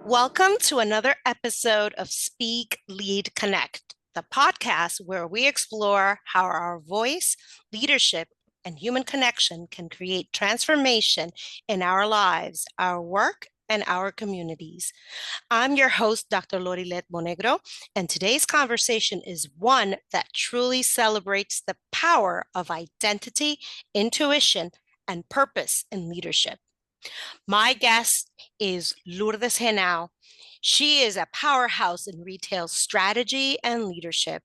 Welcome to another episode of Speak, Lead, Connect, the podcast where we explore how our voice, leadership, and human connection can create transformation in our lives, our work, and our communities. I'm your host, Dr. Lorilet Monegro, and today's conversation is one that truly celebrates the power of identity, intuition, and purpose in leadership. My guest is Lourdes Genao. She is a powerhouse in retail strategy and leadership,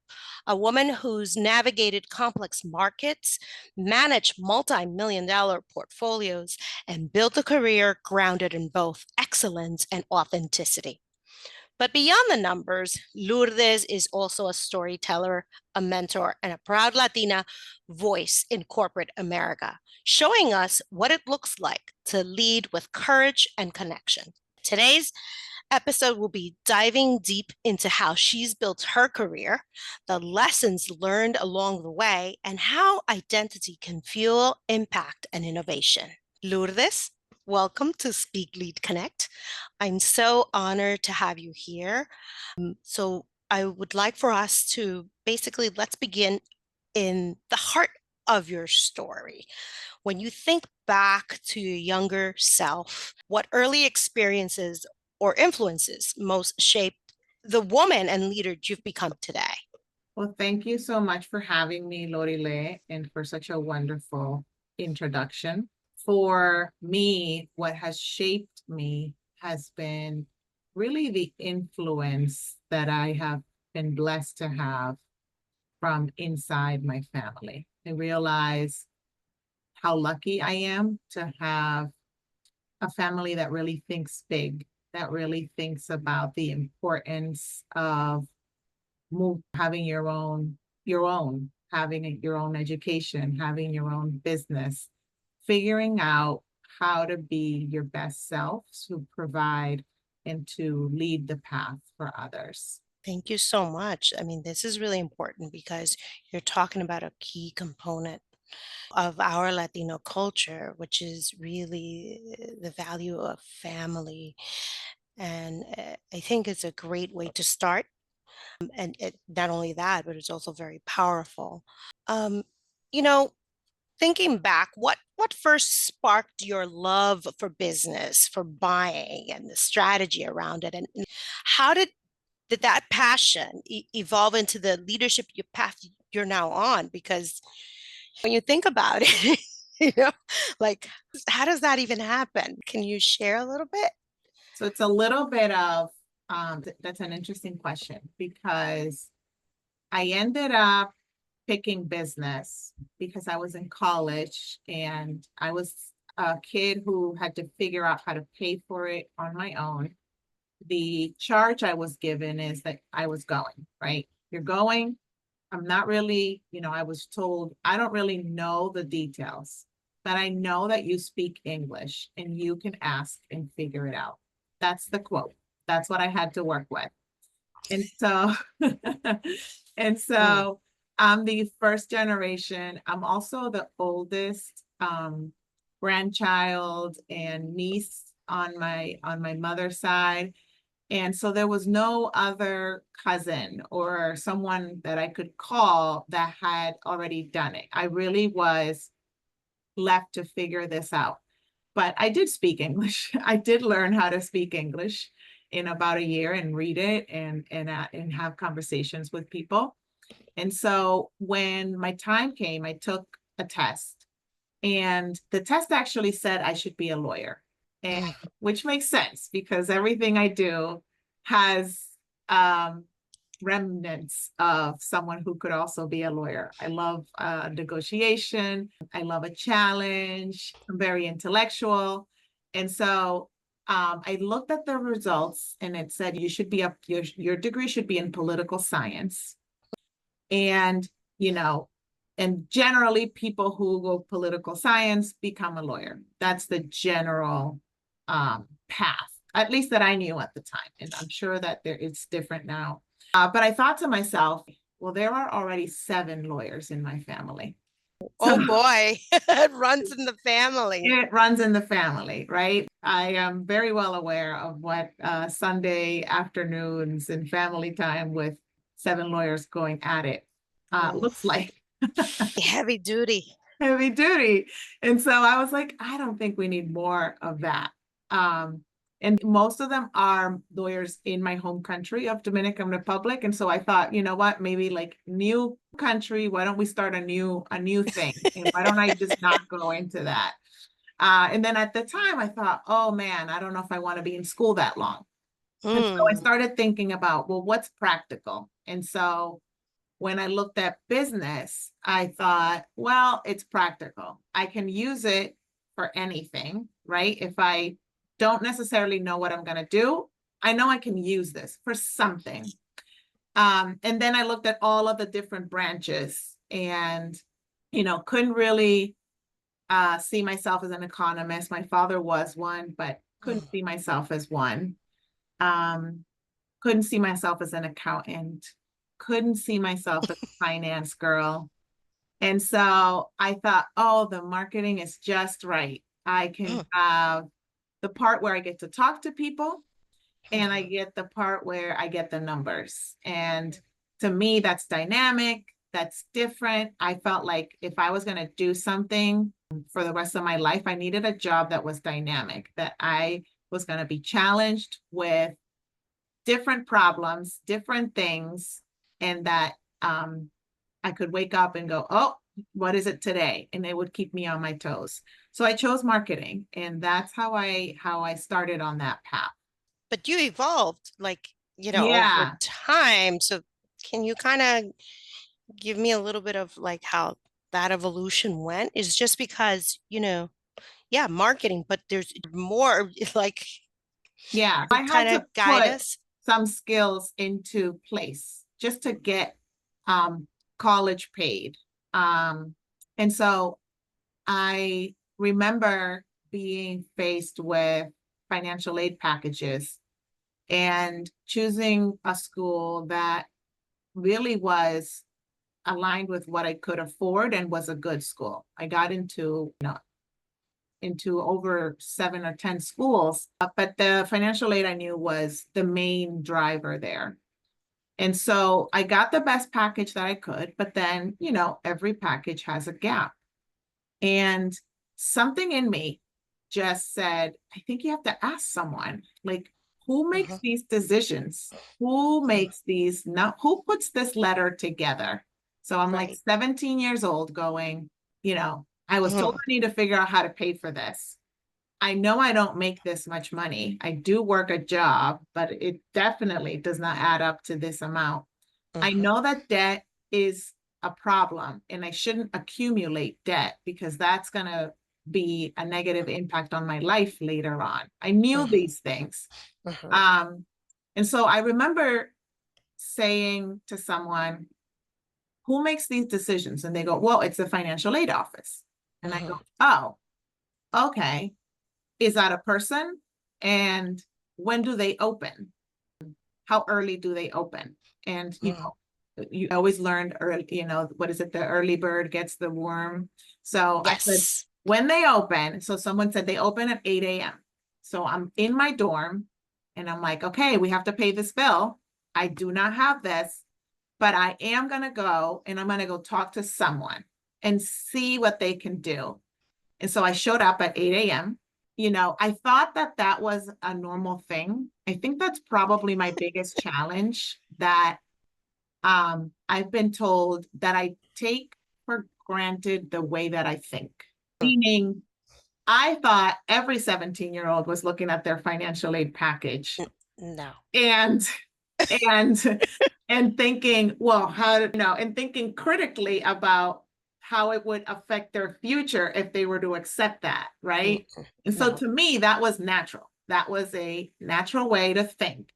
a woman who's navigated complex markets, managed multi-million-dollar portfolios, and built a career grounded in both excellence and authenticity. But beyond the numbers, Lourdes is also a storyteller, a mentor, and a proud Latina voice in corporate America, showing us what it looks like to lead with courage and connection. Today's episode will be diving deep into how she's built her career, the lessons learned along the way, and how identity can fuel impact and innovation. Lourdes, welcome to Speak Lead Connect. I'm so honored to have you here. So I would like for us to basically let's begin in the heart of your story. When you think back to your younger self, what early experiences or influences most shaped the woman and leader you've become today? Well, thank you so much for having me, Lorilet, and for such a wonderful introduction. For me, what has shaped me has been really the influence that I have been blessed to have from inside my family. I realize how lucky I am to have a family that really thinks big, that really thinks about the importance of having having your own education, having your own business, figuring out how to be your best self to provide and to lead the path for others. Thank you so much. I mean, this is really important because you're talking about a key component of our Latino culture, which is really the value of family. And I think it's a great way to start. And not only that, but it's also very powerful. Um, you know, thinking back, what first sparked your love for business, for buying, and the strategy around it, and how did that passion evolve into the leadership path you're now on? Because when you think about it, you know, like how does that even happen? Can you share a little bit? So it's a little bit of that's an interesting question because I ended up picking business because I was in college and I was a kid who had to figure out how to pay for it on my own. The charge I was given is that I was going, right? You're going. I'm not really, I was told I don't really know the details, but I know that you speak English and you can ask and figure it out. That's the quote. That's what I had to work with. And so, and Mm. so I'm the first generation. I'm also the oldest grandchild and niece on my mother's side. And so there was no other cousin or someone that I could call that had already done it. I really was left to figure this out. But I did speak English. I did learn how to speak English in about a year and read it and have conversations with people. And so when my time came, I took a test, and the test actually said I should be a lawyer, and Mm. which makes sense because everything I do has um, remnants of someone who could also be a lawyer. I love negotiation. I love a challenge. I'm very intellectual. And so I looked at the results and it said you should be your degree should be in political science. And, you know, and generally people who go political science become a lawyer. That's the general path, at least that I knew at the time. And I'm sure that it's different now. But I thought to myself, well, there are already 7 lawyers in my family. Oh boy, it runs in the family. It runs in the family, right? I am very well aware of what Sunday afternoons and family time with 7 lawyers going at it looks like. Heavy duty. Heavy duty. And so I was like, I don't think we need more of that. And most of them are lawyers in my home country of Dominican Republic. And so I thought, you know what, maybe like new country, why don't we start a new thing? And why don't I just not go into that? And then at the time I thought, oh man, I don't know if I want to be in school that long. And so I started thinking about, well, what's practical? And so when I looked at business, I thought, well, it's practical. I can use it for anything, right? If I don't necessarily know what I'm going to do, I know I can use this for something. And then I looked at all of the different branches and, couldn't really see myself as an economist. My father was one, but couldn't see myself as one. Couldn't see myself as an accountant. Couldn't see myself as a finance girl. And so I thought, oh, the marketing is just right. I can have the part where I get to talk to people and I get the part where I get the numbers. And to me, that's dynamic. That's different. I felt like if I was going to do something for the rest of my life, I needed a job that was dynamic, that I was going to be challenged with different problems, different things, and that I could wake up and go, oh, what is it today? And it would keep me on my toes. So I chose marketing, and that's how I started on that path. But you evolved Yeah. over time. So can you kind of give me a little bit of like how that evolution went? Is just because, yeah, marketing, but there's more like Yeah. I had kind to of guide put us. some skills into place just to get college paid. And so I remember being faced with financial aid packages and choosing a school that really was aligned with what I could afford and was a good school. I got into over 7 or 10 schools, but the financial aid I knew was the main driver there. And so I got the best package that I could, but then, every package has a gap. And something in me just said, I think you have to ask someone, like, who makes these decisions? Who makes these, who puts this letter together? So I'm like 17 years old going, I was told I need to figure out how to pay for this. I know I don't make this much money. I do work a job, but it definitely does not add up to this amount. I know that debt is a problem and I shouldn't accumulate debt because that's going to be a negative impact on my life later on. I knew these things. And so I remember saying to someone, who makes these decisions? And they go, well, it's the financial aid office. And I go, oh, okay. Is that a person? And when do they open? How early do they open? And, you always learned early, what is it? The early bird gets the worm. So I said, when they open, so someone said they open at 8 a.m. So I'm in my dorm and I'm like, okay, we have to pay this bill. I do not have this, but I am going to go and I'm going to go talk to someone and see what they can do. And so I showed up at 8 a.m. I thought that was a normal thing. I think that's probably my biggest challenge, that I've been told that I take for granted the way that I think. Meaning, I thought every 17-year-old was looking at their financial aid package. No. And thinking, well, and thinking critically about how it would affect their future if they were to accept that, right? And so to me, that was natural. That was a natural way to think,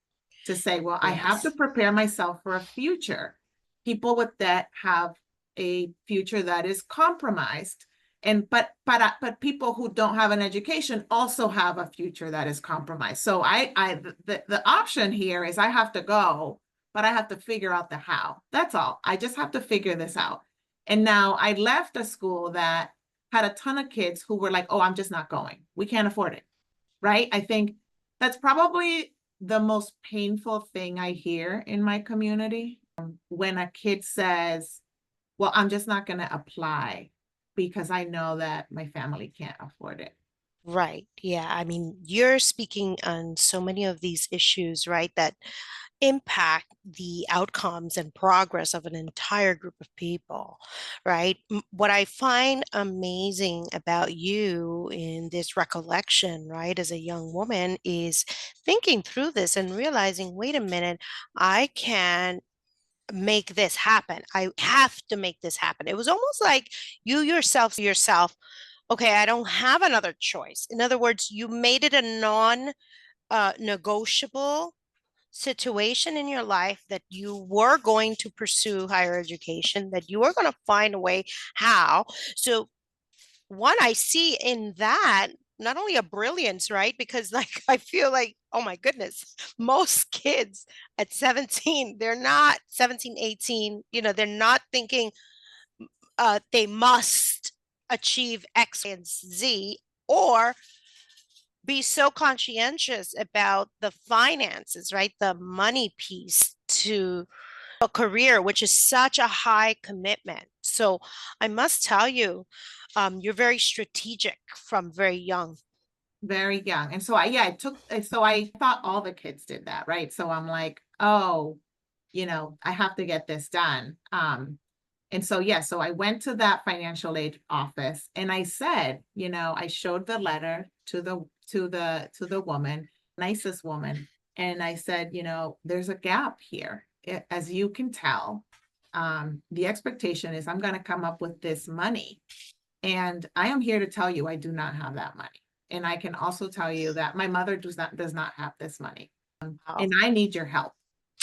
to say, well, I have to prepare myself for a future. People with debt have a future that is compromised. But people who don't have an education also have a future that is compromised. So the option here is I have to go, but I have to figure out the how. That's all. I just have to figure this out. And now I left a school that had a ton of kids who were like, oh, I'm just not going. We can't afford it. Right? I think that's probably the most painful thing I hear in my community, when a kid says, well, I'm just not going to apply because I know that my family can't afford it. Right. Yeah. I mean, you're speaking on so many of these issues, right, that impact the outcomes and progress of an entire group of people, right? What I find amazing about you in this recollection, right, as a young woman is thinking through this and realizing, wait a minute, I can make this happen. I have to make this happen. It was almost like you yourself, okay, I don't have another choice. In other words, you made it a non negotiable situation in your life that you were going to pursue higher education, that you were going to find a way how. So, one, I see in that not only a brilliance, right? Because, like, I feel like, oh my goodness, most kids at 17, they're not 17, 18, they're not thinking they must achieve X and Z, or be so conscientious about the finances, right? The money piece to a career, which is such a high commitment. So I must tell you, you're very strategic from very young. Very young. And so I thought all the kids did that, right? So I'm like, oh, I have to get this done. And so, yeah, so I went to that financial aid office and I said, I showed the letter to the woman, nicest woman. And I said, there's a gap here. As you can tell, the expectation is I'm going to come up with this money. And I am here to tell you, I do not have that money. And I can also tell you that my mother does not have this money. Wow. And I need your help.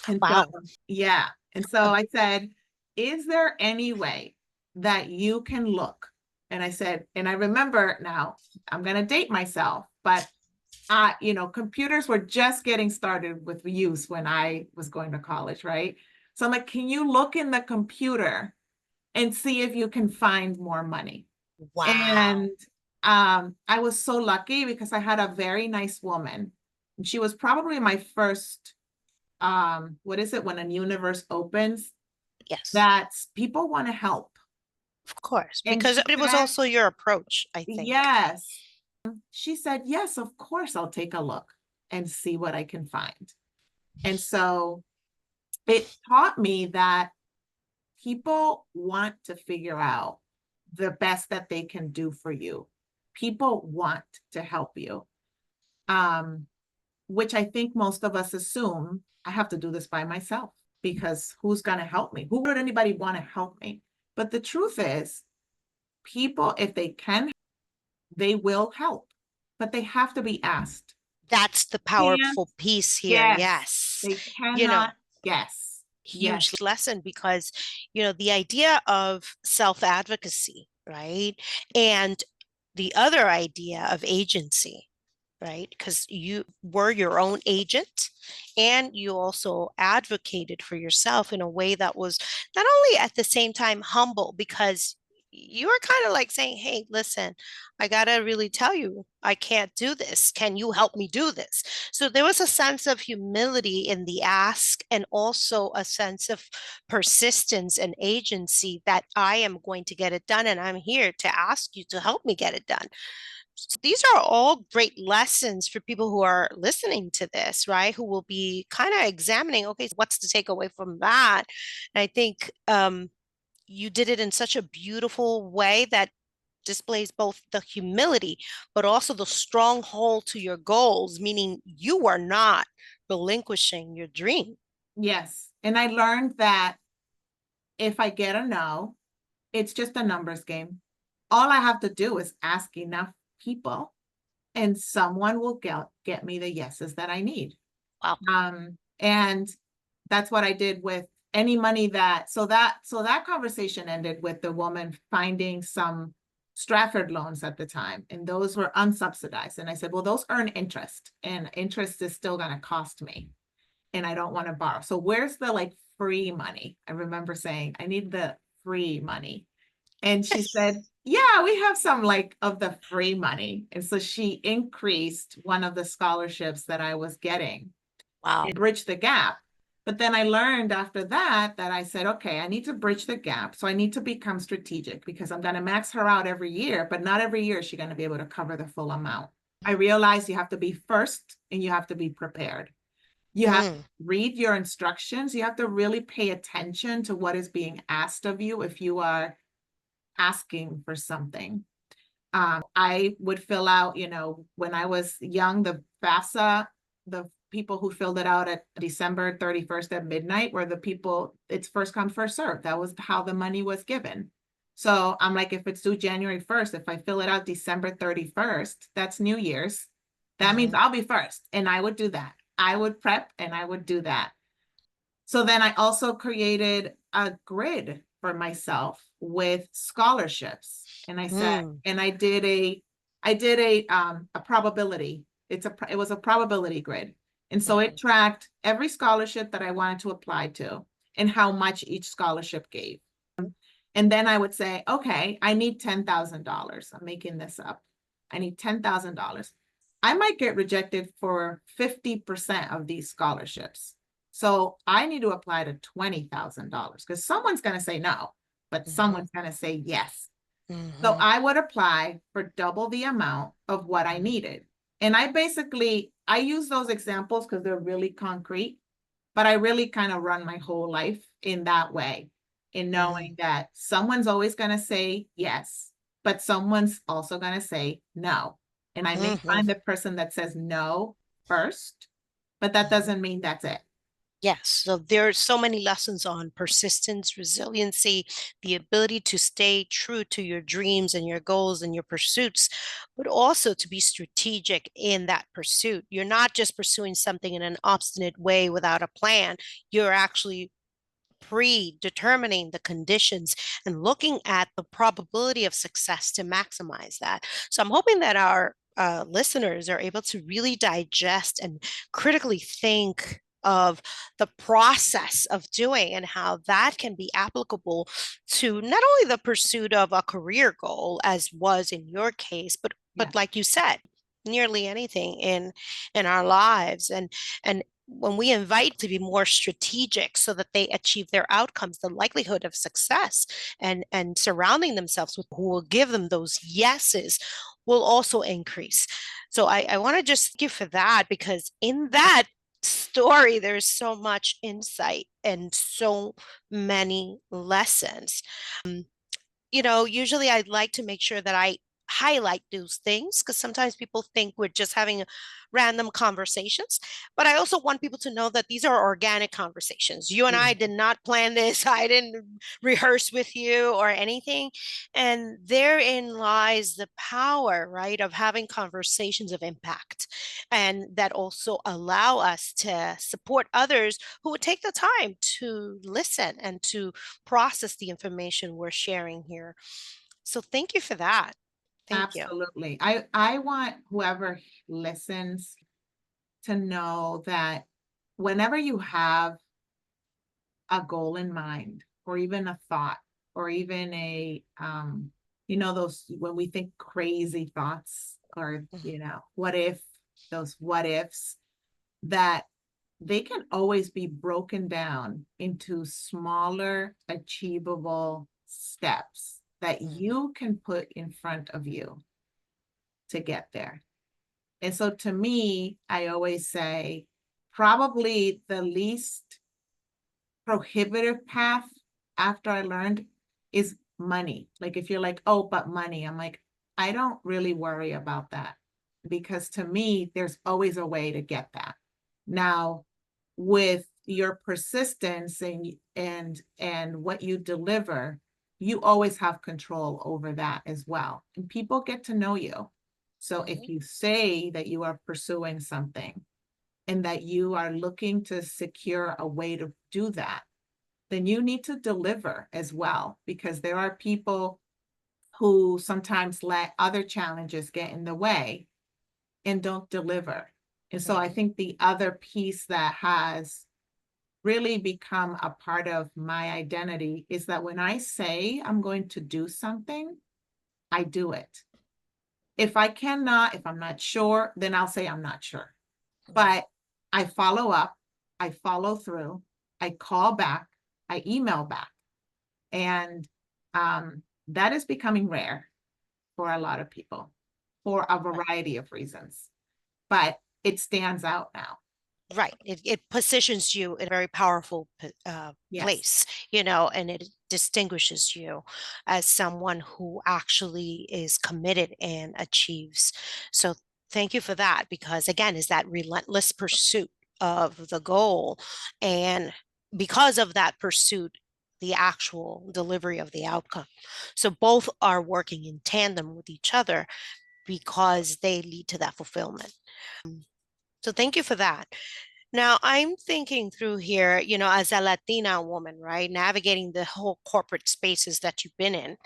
And so, Wow. yeah. And so I said, is there any way that you can look? And I said, and I remember now, I'm going to date myself, but computers were just getting started with use when I was going to college, right? So I'm like, can you look in the computer and see if you can find more money? Wow. And I was so lucky because I had a very nice woman. And she was probably my first, what is it when a universe opens? Yes, That people want to help. of course, And because she it was said, also your approach, I think. yes. She said, yes, of course, I'll take a look and see what I can find. And so it taught me that people want to figure out the best that they can do for you. People want to help you. Which I think most of us assume I have to do this by myself because who's going to help me? Who would anybody want to help me? But the truth is, people, if they can, they will help, but they have to be asked. That's the Yes, powerful piece here. yes, Yes. they You know, cannot. Yes, yes, huge lesson because, the idea of self-advocacy, right? And the other idea of agency, right? Because you were your own agent and you also advocated for yourself in a way that was not only at the same time humble, because you were kind of like saying, hey, listen, I got to really tell you, I can't do this. Can you help me do this? So there was a sense of humility in the ask and also a sense of persistence and agency that I am going to get it done. And I'm here to ask you to help me get it done. So these are all great lessons for people who are listening to this, right? Who will be kind of examining, okay, what's to take away from that? And I think you did it in such a beautiful way that displays both the humility, but also the strong hold to your goals, meaning you are not relinquishing your dream. yes. And I learned that if I get a no, it's just a numbers game. All I have to do is ask enough people and someone will get me the yeses that I need. Wow. And that's what I did with any money that conversation ended with the woman finding some Stratford loans at the time, and those were unsubsidized. And I said, well, those earn interest, and interest is still going to cost me, and I don't want to borrow. So where's the free money? I remember saying, I need the free money. And she said, yeah, we have some like of the free money. And so she increased one of the scholarships that I was getting Wow. and bridged the gap. But then I learned after that that I said, okay, I need to bridge the gap. So I need to become strategic because I'm going to max her out every year, but not every year is she going to be able to cover the full amount. I realized you have to be first and you have to be prepared. You have to read your instructions. You have to really pay attention to what is being asked of you if you are asking for something. I would fill out, when I was young, the FAFSA, the people who filled it out at December 31st at midnight were the people, it's first come, first serve. That was how the money was given. So I'm like, if it's due January 1st, if I fill it out December 31st, that's New Year's. That means I'll be first. And I would do that. I would prep and I would do that. So then I also created a grid for myself with scholarships. And I said, and I did a probability. It was a probability grid. And so it tracked every scholarship that I wanted to apply to and how much each scholarship gave. And then I would say, okay, I need $10,000. I'm making this up. I need $10,000. I might get rejected for 50% of these scholarships. So I need to apply to $20,000 because someone's going to say no, but someone's going to say yes. So I would apply for double the amount of what I needed. And I use those examples because they're really concrete, but I really kind of run my whole life in that way, in knowing that someone's always going to say yes, but someone's also going to say no. And I may find the person that says no first, but that doesn't mean that's it. Yes. So there are so many lessons on persistence, resiliency, the ability to stay true to your dreams and your goals and your pursuits, but also to be strategic in that pursuit. You're not just pursuing something in an obstinate way without a plan. You're actually predetermining the conditions and looking at the probability of success to maximize that. So I'm hoping that our listeners are able to really digest and critically think of the process of doing and how that can be applicable to not only the pursuit of a career goal, as was in your case, but like you said, nearly anything in our lives. And when we invite to be more strategic so that they achieve their outcomes, the likelihood of success and surrounding themselves with who will give them those yeses will also increase. So I want to just thank you for that, because in that story, there's so much insight and so many lessons. Usually I'd like to make sure that I highlight those things because sometimes people think we're just having random conversations. But I also want people to know that these are organic conversations. You and I did not plan this. I didn't rehearse with you or anything. And therein lies the power, right, of having conversations of impact and that also allow us to support others who would take the time to listen and to process the information we're sharing here. So thank you for that. Thank you. Absolutely. I want whoever listens to know that whenever you have a goal in mind, or even a thought, or even those when we think crazy thoughts, or what if, those what ifs, that they can always be broken down into smaller, achievable steps that you can put in front of you to get there. And so to me, I always say, probably the least prohibitive path after I learned is money. Like if you're like, oh, but money, I'm like, I don't really worry about that, because to me, there's always a way to get that. Now, with your persistence and what you deliver, you always have control over that as well. And people get to know you. So if you say that you are pursuing something and that you are looking to secure a way to do that, then you need to deliver as well, because there are people who sometimes let other challenges get in the way and don't deliver. And so I think the other piece that has really become a part of my identity is that when I say I'm going to do something, I do it. If I'm not sure, then I'll say I'm not sure. But I follow up, I follow through, I call back, I email back. And that is becoming rare for a lot of people for a variety of reasons. But it stands out now. Right. It positions you in a very powerful Yes. place, you know, and it distinguishes you as someone who actually is committed and achieves. So thank you for that, because again, is that relentless pursuit of the goal. And because of that pursuit, the actual delivery of the outcome. So both are working in tandem with each other because they lead to that fulfillment. So thank you for that. Now, I'm thinking through here, you know, as a Latina woman, right, navigating the whole corporate spaces that you've been in.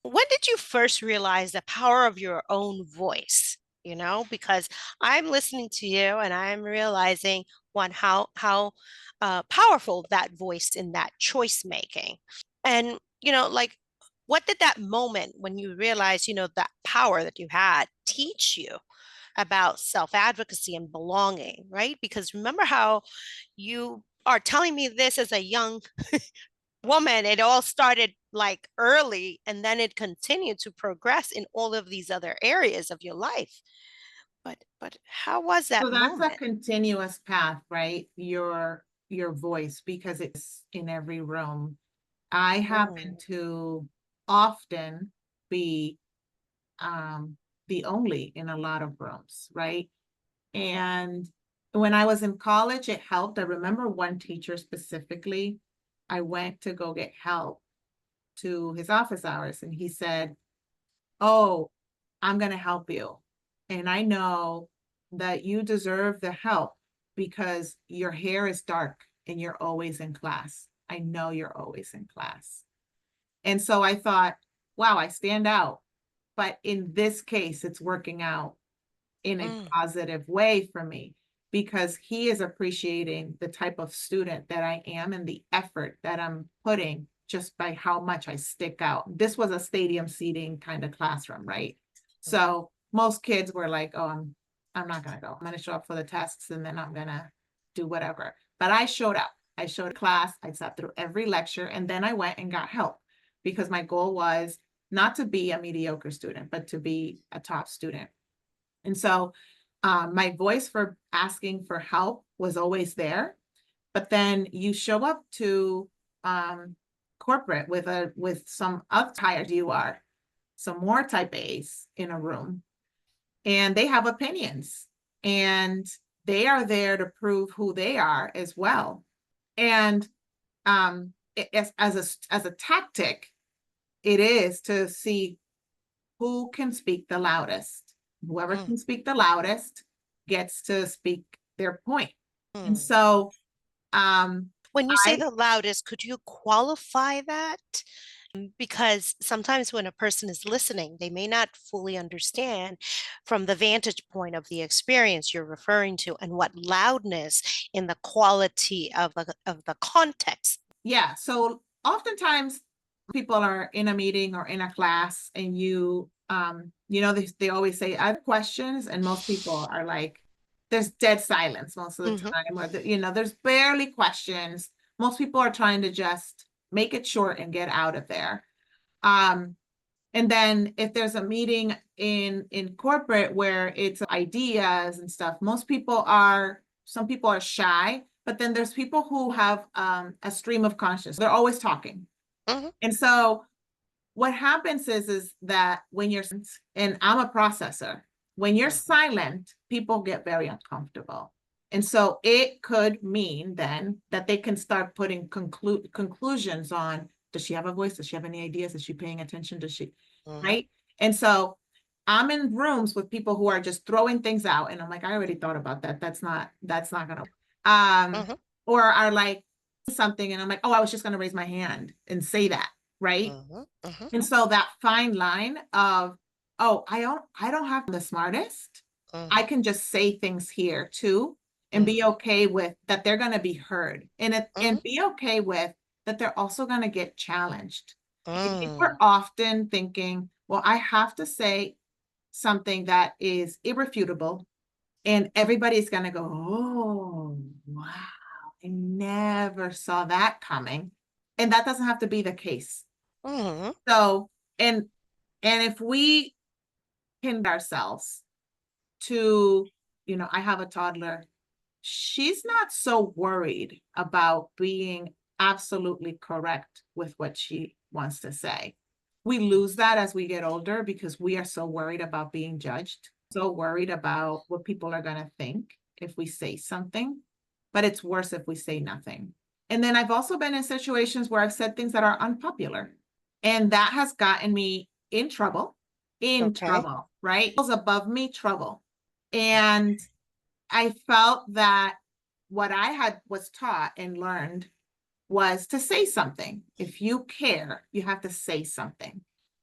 When did you first realize the power of your own voice? You know, because I'm listening to you and I'm realizing one how powerful that voice in that choice making, and you know, like, what did that moment when you realized, you know, that power that you had teach you about self advocacy and belonging, right? Because remember how you are telling me this as a young woman, it all started like early and then it continued to progress in all of these other areas of your life. But how was that So that's a moment? continuous path, right? Your voice, because it's in every room. I happen Mm, to often be the only in a lot of rooms, right? And when I was in college, it helped. I remember one teacher specifically, I went to go get help to his office hours, and he said, "Oh, I'm going to help you. And I know that you deserve the help because your hair is dark and you're always in class. I know you're always in class." And so I thought, wow, I stand out. But in this case, it's working out in a mm, positive way for me because he is appreciating the type of student that I am and the effort that I'm putting just by how much I stick out. This was a stadium seating kind of classroom, right? mhm, So most kids were like, "Oh, I'm not gonna go. I'm gonna show up for the tests and then I'm gonna do whatever." But I showed up. I showed class. I sat through every lecture and then I went and got help because my goal was not to be a mediocre student, but to be a top student. And so my voice for asking for help was always there. But then you show up to corporate with some other higher you are, some more type A's in a room, and they have opinions, and they are there to prove who they are as well. And as a tactic, it is to see who can speak the loudest. Whoever mm, can speak the loudest gets to speak their point. And mm. so um When you say I the loudest, could you qualify that? Because sometimes when a person is listening, they may not fully understand from the vantage point of the experience you're referring to and what loudness in the quality of the context. yeah, so oftentimes people are in a meeting or in a class and they always say I have questions and most people are like there's dead silence most of the Mhm, time or there's barely questions. Most people are trying to just make it short and get out of there. Um, and then if there's a meeting in corporate where it's ideas and stuff, some people are shy, but then there's people who have a stream of consciousness. They're always talking. mhm, And so what happens is that when you're, and I'm a processor, when you're mhm, silent, people get very uncomfortable. And so it could mean then that they can start putting conclusions on, does she have a voice? Does she have any ideas? Is she paying attention? Does she, mhm, right? And so I'm in rooms with people who are just throwing things out. And I'm like, I already thought about that. That's not gonna, um, mhm, or are like something. And I'm like, oh, I was just gonna raise my hand and say that, right? mhm, mhm, And so that fine line of, oh, I don't have the smartest. I mhm, can just say things here too. and be okay with that they're going to be heard, and Mhm. be okay with that they're also going to get challenged. I think we're Mm. often thinking, well, I have to say something that is irrefutable, and everybody's going to go, oh, wow, I never saw that coming. And that doesn't have to be the case. Mhm. So, and if we can ourselves to, I have a toddler, she's not so worried about being absolutely correct with what she wants to say. We lose that as we get older because we are so worried about being judged, so worried about what people are going to think if we say something, but it's worse if we say nothing. And then I've also been in situations where I've said things that are unpopular, and that has gotten me in trouble, Okay. right? It was above me trouble. And I felt that what I was taught and learned was to say something. If you care, you have to say something.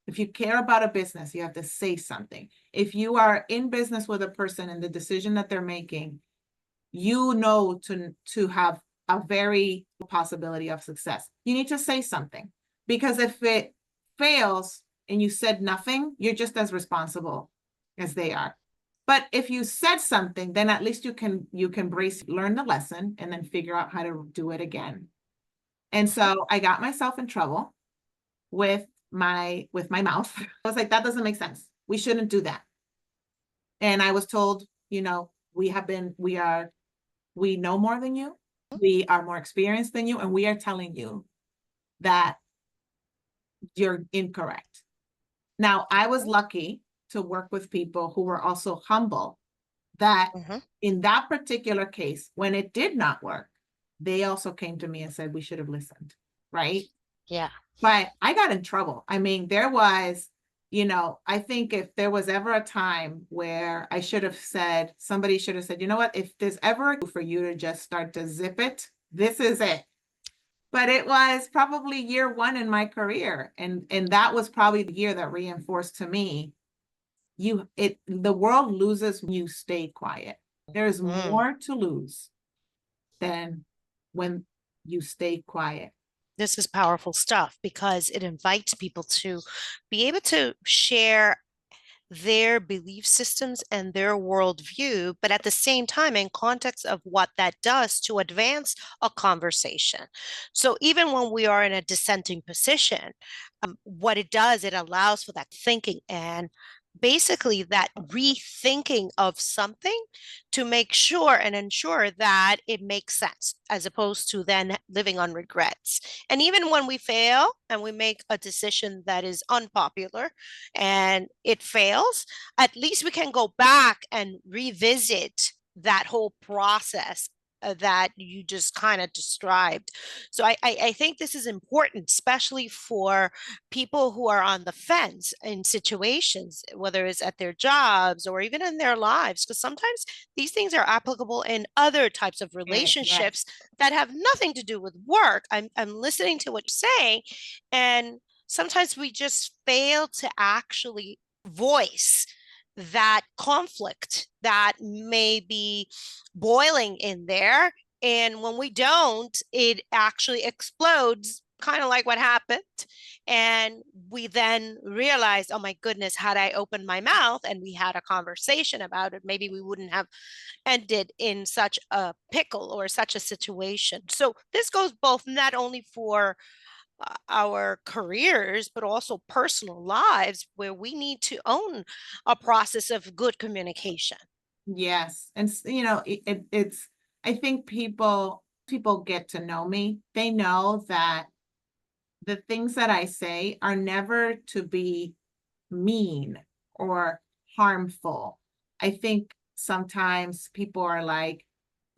If you care about a business, you have to say something. If you are in business with a person and the decision that they're making, to have a very possibility of success, you need to say something. Because if it fails and you said nothing, you're just as responsible as they are. But if you said something, then at least you can learn the lesson and then figure out how to do it again. And so I got myself in trouble with my mouth. I was like, that doesn't make sense. We shouldn't do that. And I was told, we know more than you. We are more experienced than you, and we are telling you that you're incorrect. Now, I was lucky to work with people who were also humble, that Mhm. in that particular case, when it did not work, they also came to me and said, we should have listened, right? Yeah. But I got in trouble. I mean, I think if there was ever a time where somebody should have said, you know what, if there's ever for you to just start to zip it, this is it. But it was probably year one in my career. And that was probably the year that reinforced to me, the world loses when you stay quiet. There's Mm. more to lose than when you stay quiet. This is powerful stuff because it invites people to be able to share their belief systems and their worldview, but at the same time, in context of what that does to advance a conversation. So even when we are in a dissenting position, what it does, it allows for that thinking and basically that rethinking of something to make sure and ensure that it makes sense as opposed to then living on regrets. And even when we fail and we make a decision that is unpopular and it fails, at least we can go back and revisit that whole process that you just kind of described. So I think this is important, especially for people who are on the fence in situations, whether it's at their jobs or even in their lives, because sometimes these things are applicable in other types of Yes. relationships that have nothing to do with work. I'm listening to what you're saying, and sometimes we just fail to actually voice that conflict that may be boiling in there. And when we don't, it actually explodes, kind of like what happened. And we then realized, oh my goodness, had I opened my mouth and we had a conversation about it, maybe we wouldn't have ended in such a pickle or such a situation. So this goes both not only for our careers, but also personal lives where we need to own a process of good communication. Yes. And it's, I think people get to know me. They know that the things that I say are never to be mean or harmful. I think sometimes people are like,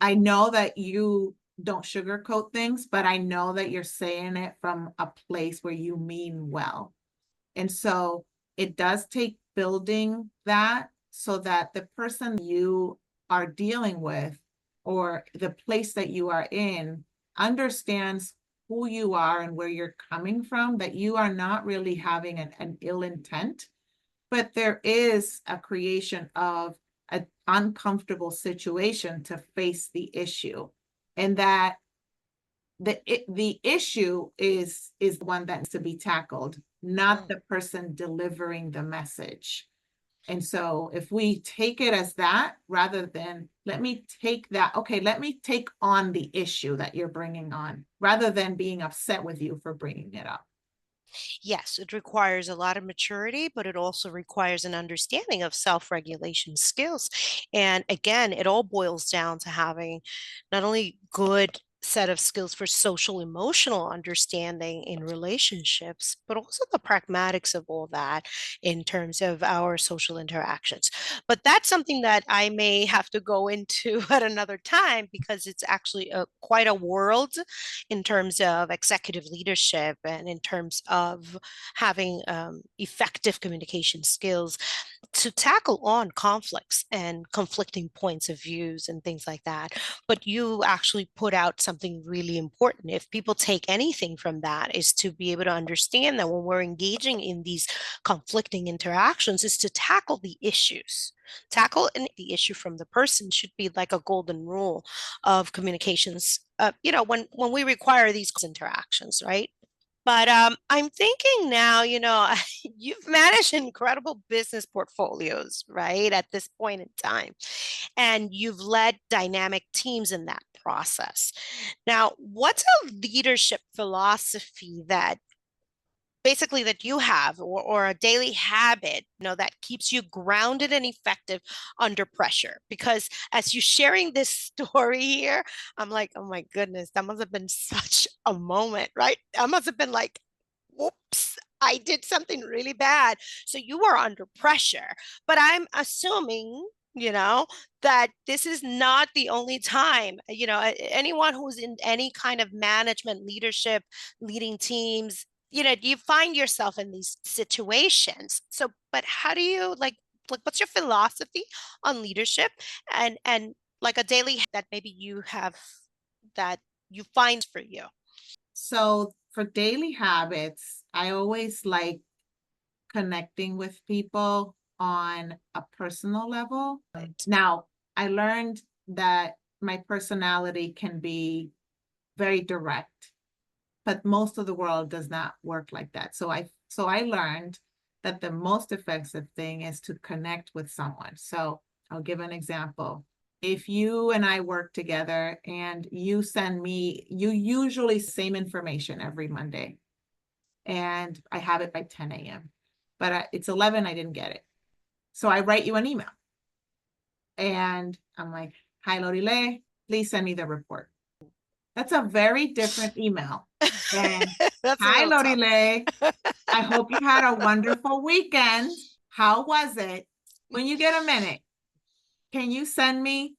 I know that you don't sugarcoat things, but I know that you're saying it from a place where you mean well. And so it does take building that so that the person you are dealing with or the place that you are in understands who you are and where you're coming from, that you are not really having an ill intent, but there is a creation of an uncomfortable situation to face the issue, and that the issue is the one that needs to be tackled, not the person delivering the message. And so if we take it as that, rather than let me take on the issue that you're bringing on, rather than being upset with you for bringing it up. Yes, it requires a lot of maturity, but it also requires an understanding of self-regulation skills. And again, it all boils down to having not only good set of skills for social emotional understanding in relationships, but also the pragmatics of all that in terms of our social interactions. But that's something that I may have to go into at another time because it's actually quite a world in terms of executive leadership and in terms of having effective communication skills to tackle on conflicts and conflicting points of views and things like that. But you actually put out something really important. If people take anything from that, is to be able to understand that when we're engaging in these conflicting interactions, is to tackle the issues. The issue from the person should be like a golden rule of communications. When we require these interactions, right? But I'm thinking now, you've managed incredible business portfolios, right, at this point in time, and you've led dynamic teams in that process. Now, what's a leadership philosophy that basically that you have or a daily habit that keeps you grounded and effective under pressure? Because as you're sharing this story here, I'm like, oh my goodness, that must have been such a moment, right? That must have been like, whoops, I did something really bad. So you were under pressure, but I'm assuming that this is not the only time. Anyone who's in any kind of management leadership, leading teams, you find yourself in these situations. So, but how do you like what's your philosophy on leadership and like a daily that maybe you have that you find for you? So for daily habits, I always like connecting with people on a personal level. Right. Now, I learned that my personality can be very direct, but most of the world does not work like that. So I learned that the most effective thing is to connect with someone. So I'll give an example. If you and I work together and you usually same information every Monday, and I have it by 10 a.m. But it's 11, I didn't get it. So I write you an email. And I'm like, hi, Lorilet, please send me the report. That's a very different email than, hi, Lorilet, I hope you had a wonderful weekend. How was it? When you get a minute, can you send me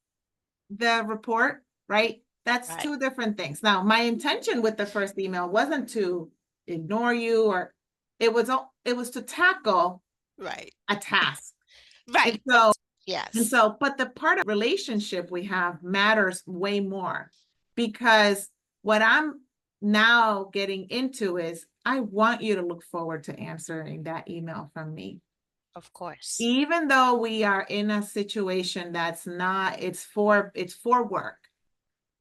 the report? Right? That's Right. two different things. Now, my intention with the first email wasn't to ignore you, or it was to tackle Right. a task. Right. Yes. But the part of relationship we have matters way more, because what I'm now getting into is I want you to look forward to answering that email from me. Of course. Even though we are in a situation that's not, it's for work.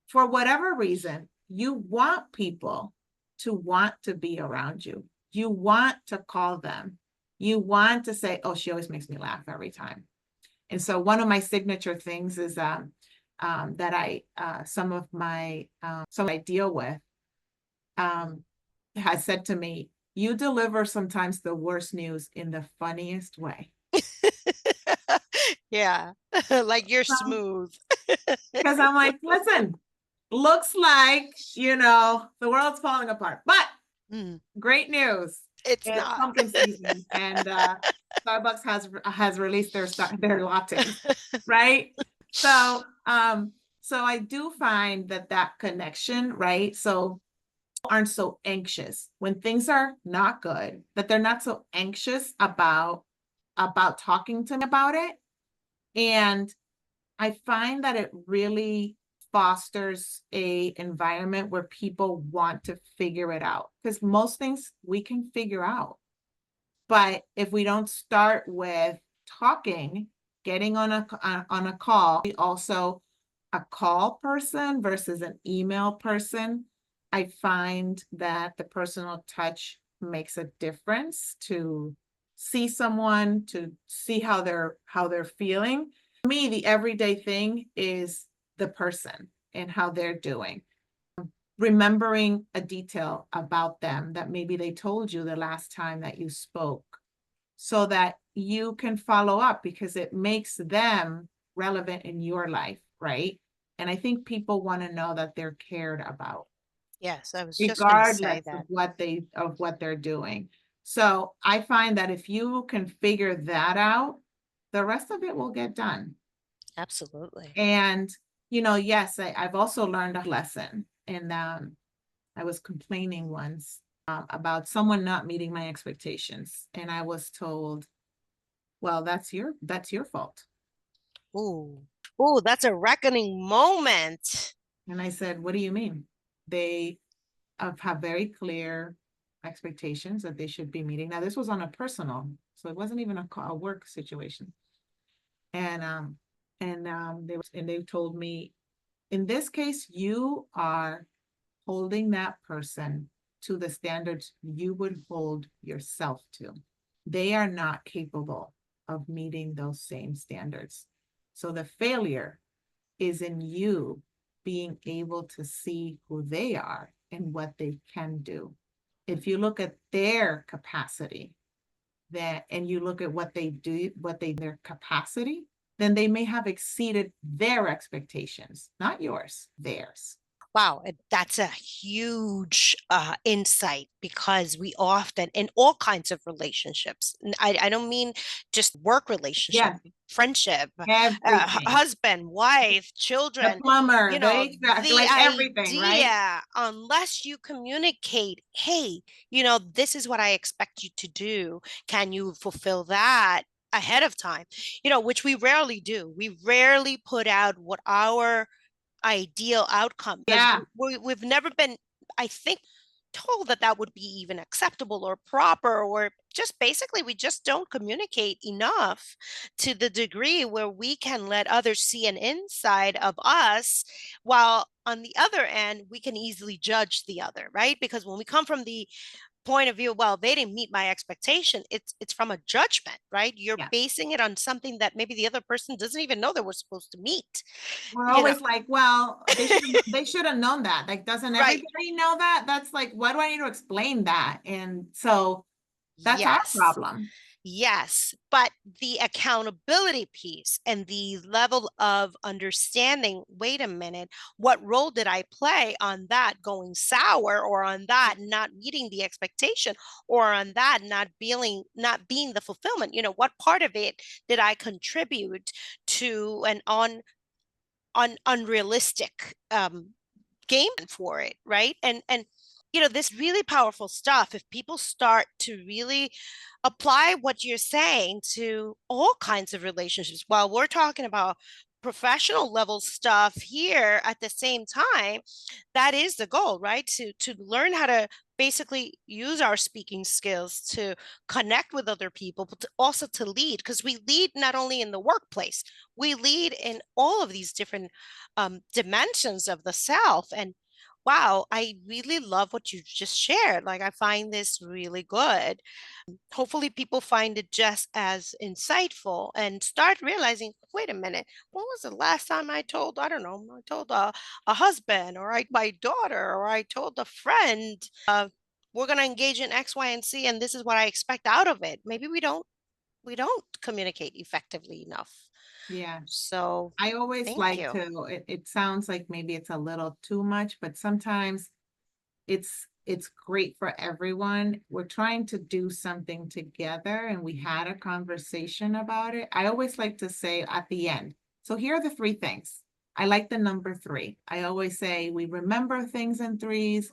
For whatever reason, you want people to want to be around you. You want to call them. You want to say, oh, she always makes me laugh every time. And so one of my signature things is that some of I deal with has said to me, you deliver sometimes the worst news in the funniest way. Yeah. Like you're smooth. Because I'm like, listen, looks like, the world's falling apart, but great news. It's not. Pumpkin season, and Starbucks has released their lattes, right? So I do find that connection, right? So aren't so anxious when things are not good, that they're not so anxious about talking to me about it. And I find that it really fosters a environment where people want to figure it out, because most things we can figure out. But if we don't start with talking getting on a call, also a call person versus an email person, I find that the personal touch makes a difference to see someone, to see how they're feeling. For me, the everyday thing is the person and how they're doing. Remembering a detail about them that maybe they told you the last time that you spoke, so that you can follow up, because it makes them relevant in your life, right? And I think people want to know that they're cared about, Yes, I was just going to say regardless of that. what they're doing. So I find that if you can figure that out, the rest of it will get done. Absolutely. And, yes, I've also learned a lesson. And I was complaining once about someone not meeting my expectations. And I was told, well, that's your fault. Ooh, ooh, that's a reckoning moment. And I said, what do you mean? They have very clear expectations that they should be meeting. Now, this was on a personal, so it wasn't even a work situation. And they told me, in this case, you are holding that person to the standards you would hold yourself to. They are not capable of meeting those same standards. So the failure is in you being able to see who they are and what they can do. If you look at their capacity, and you look at what they do, their capacity, then they may have exceeded their expectations, not yours, theirs. Wow, that's a huge insight, because we often, in all kinds of relationships, I don't mean just work relationship, Yes, friendship, everything. husband, wife, The children, plumber, the like everything, right? idea, unless you communicate, hey, this is what I expect you to do. Can you fulfill that ahead of time? Which we rarely do. We rarely put out what our ideal outcome, because Yeah, we've never been, I think, told that that would be even acceptable or proper, or just basically we just don't communicate enough to the degree where we can let others see an inside of us, while on the other end we can easily judge the other, right? Because when we come from the point of view, well, they didn't meet my expectation, it's from a judgment, right? You're yeah. basing it on something that maybe the other person doesn't even know they were supposed to meet, We're you know always like, well, they should have known that. Like, doesn't right. everybody know that? That's like, why do I need to explain that? And so that's our Yes. problem. Yes. But the accountability piece and the level of understanding, wait a minute, what role did I play on that going sour, or on that not meeting the expectation, or on that not being the fulfillment? What part of it did I contribute to an unrealistic game for it, right? And this really powerful stuff, if people start to really apply what you're saying to all kinds of relationships, while we're talking about professional level stuff here at the same time, that is the goal, right? To learn how to basically use our speaking skills to connect with other people, but also to lead, because we lead not only in the workplace, we lead in all of these different dimensions of the self. And wow, I really love what you just shared. Like, I find this really good. Hopefully people find it just as insightful and start realizing, wait a minute, when was the last time I told, I don't know, I told a husband, or my daughter, or I told a friend, we're going to engage in X, Y, and Z, and this is what I expect out of it. Maybe we don't communicate effectively enough. Yeah. So I always thank like you. to, it sounds like maybe it's a little too much, but sometimes it's great for everyone. We're trying to do something together and we had a conversation about it. I always like to say at the end, so here are the three things. I like the number three. I always say we remember things in threes.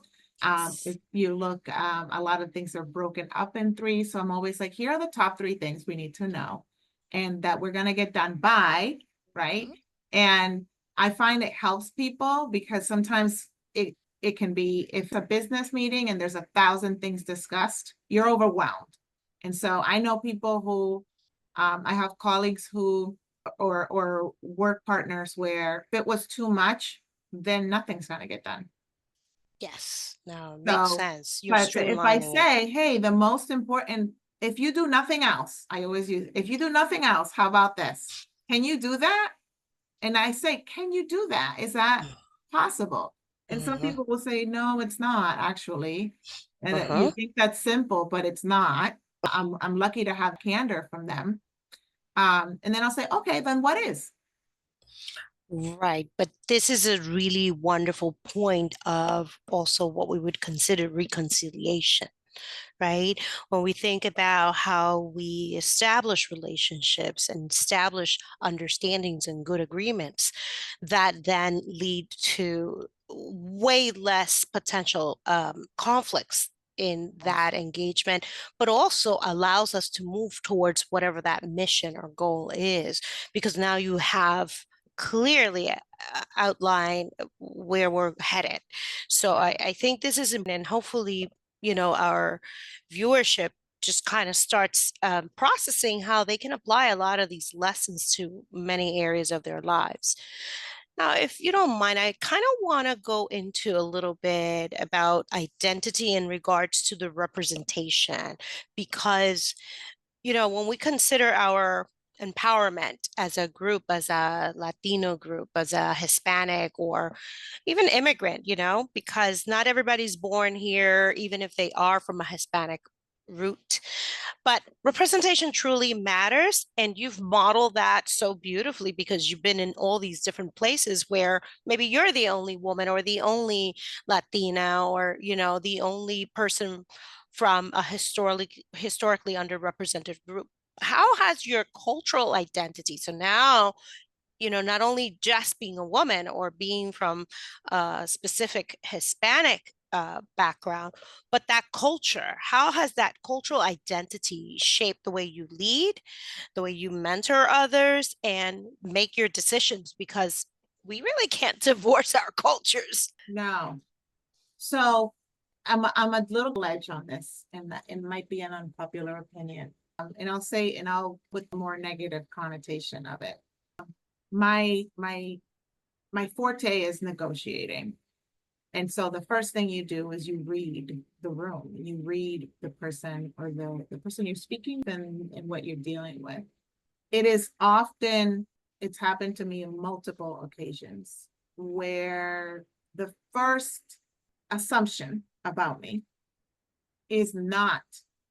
If you look, a lot of things are broken up in three. So I'm always like, here are the top three things we need to know and that we're going to get done by, right? Mhm. And I find it helps people because sometimes it can be, if a business meeting and there's 1,000 things discussed, you're overwhelmed. And so I know people who, I have colleagues who or work partners where if it was too much, then nothing's going to get done. Yes, no, makes So, sense. You're but if I streamlining it. say, hey, the most important, if you do nothing else, I always use, if you do nothing else, how about this? Can you do that? And I say, can you do that? Is that possible? And some Mm-hmm. people will say, no, it's not actually. And that you Uh-huh. think that's simple, but it's not. I'm lucky to have candor from them. And then I'll say, okay, then what is? Right. But this is a really wonderful point of also what we would consider reconciliation, right? When we think about how we establish relationships and establish understandings and good agreements that then lead to way less potential conflicts in Yes. that engagement, but also allows us to move towards whatever that mission or goal is, because now you have clearly outlined where we're headed. So I think this is, and hopefully, our viewership just kind of starts processing how they can apply a lot of these lessons to many areas of their lives. Now, if you don't mind, I kind of want to go into a little bit about identity in regards to the representation, because, when we consider our empowerment as a group, as a Latino group, as a Hispanic or even immigrant, because not everybody's born here, even if they are from a Hispanic root. But representation truly matters. And you've modeled that so beautifully because you've been in all these different places where maybe you're the only woman or the only Latina or, the only person from a historically underrepresented group. How has your cultural identity? So now, not only just being a woman or being from a specific Hispanic background, but that culture, how has that cultural identity shaped the way you lead, the way you mentor others, and make your decisions? Because we really can't divorce our cultures. No. So I'm a little edge on this, and that it might be an unpopular opinion. And I'll say, and I'll put the more negative connotation of it. My my my forte is negotiating. And so the first thing you do is you read the room. You read the person or the person you're speaking and what you're dealing with. It is often, it's happened to me on multiple occasions where the first assumption about me is not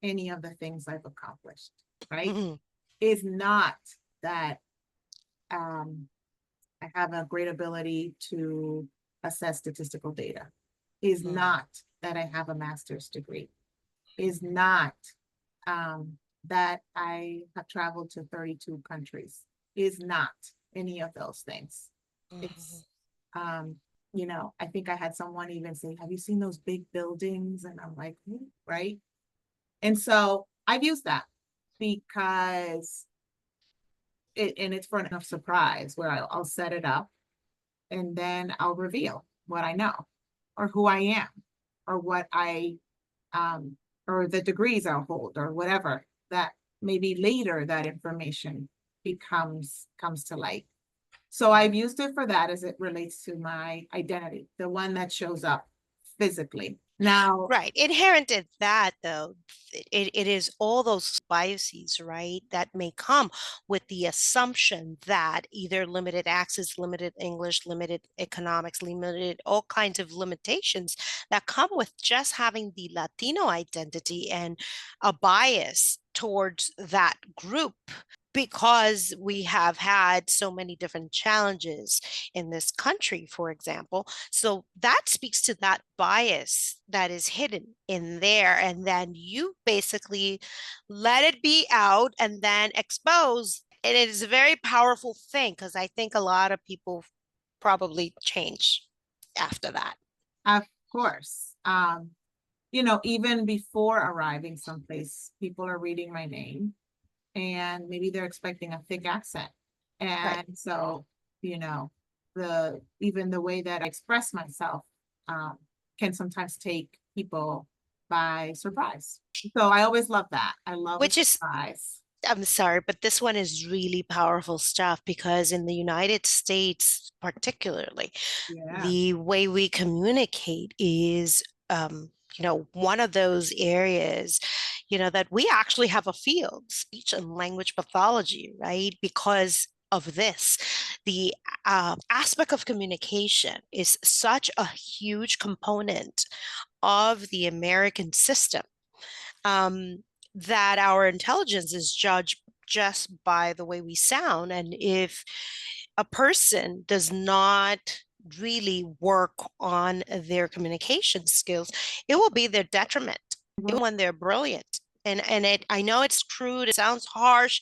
any of the things I've accomplished, right? Mhm. Is not that I have a great ability to assess statistical data, is Mhm. not that I have a master's degree, is not that I have traveled to 32 countries, is not any of those things. It's, Mhm. um, I think I had someone even say, have you seen those big buildings? And I'm like, right. And so I've used that because and it's for enough surprise where I'll set it up and then I'll reveal what I know or who I am or what I um or the degrees I'll hold or whatever that maybe later that information comes to light. So I've used it for that as it relates to my identity, the one that shows up physically. Now, Right. Inherent in that, though, it is all those biases, right, that may come with the assumption that either limited access, limited English, limited economics, limited all kinds of limitations that come with just having the Latino identity and a bias towards that group, because we have had so many different challenges in this country, for example. So that speaks to that bias that is hidden in there. And then you basically let it be out and then expose. And it is a very powerful thing because I think a lot of people probably change after that. of course, even before arriving someplace, people are reading my name and maybe they're expecting a thick accent. Right. And so, you know, even the way that I express myself can sometimes take people by surprise. So I always love that. I love a Which is surprise. I'm sorry, but this one is really powerful stuff because in the United States, particularly, Yeah. the way we communicate is, one of those areas, that we actually have a field, speech and language pathology, right? Because of this, the aspect of communication is such a huge component of the American system, um, that our intelligence is judged just by the way we sound. And if a person does not really work on their communication skills, it will be their detriment, even when they're brilliant. And I know it's crude, it sounds harsh,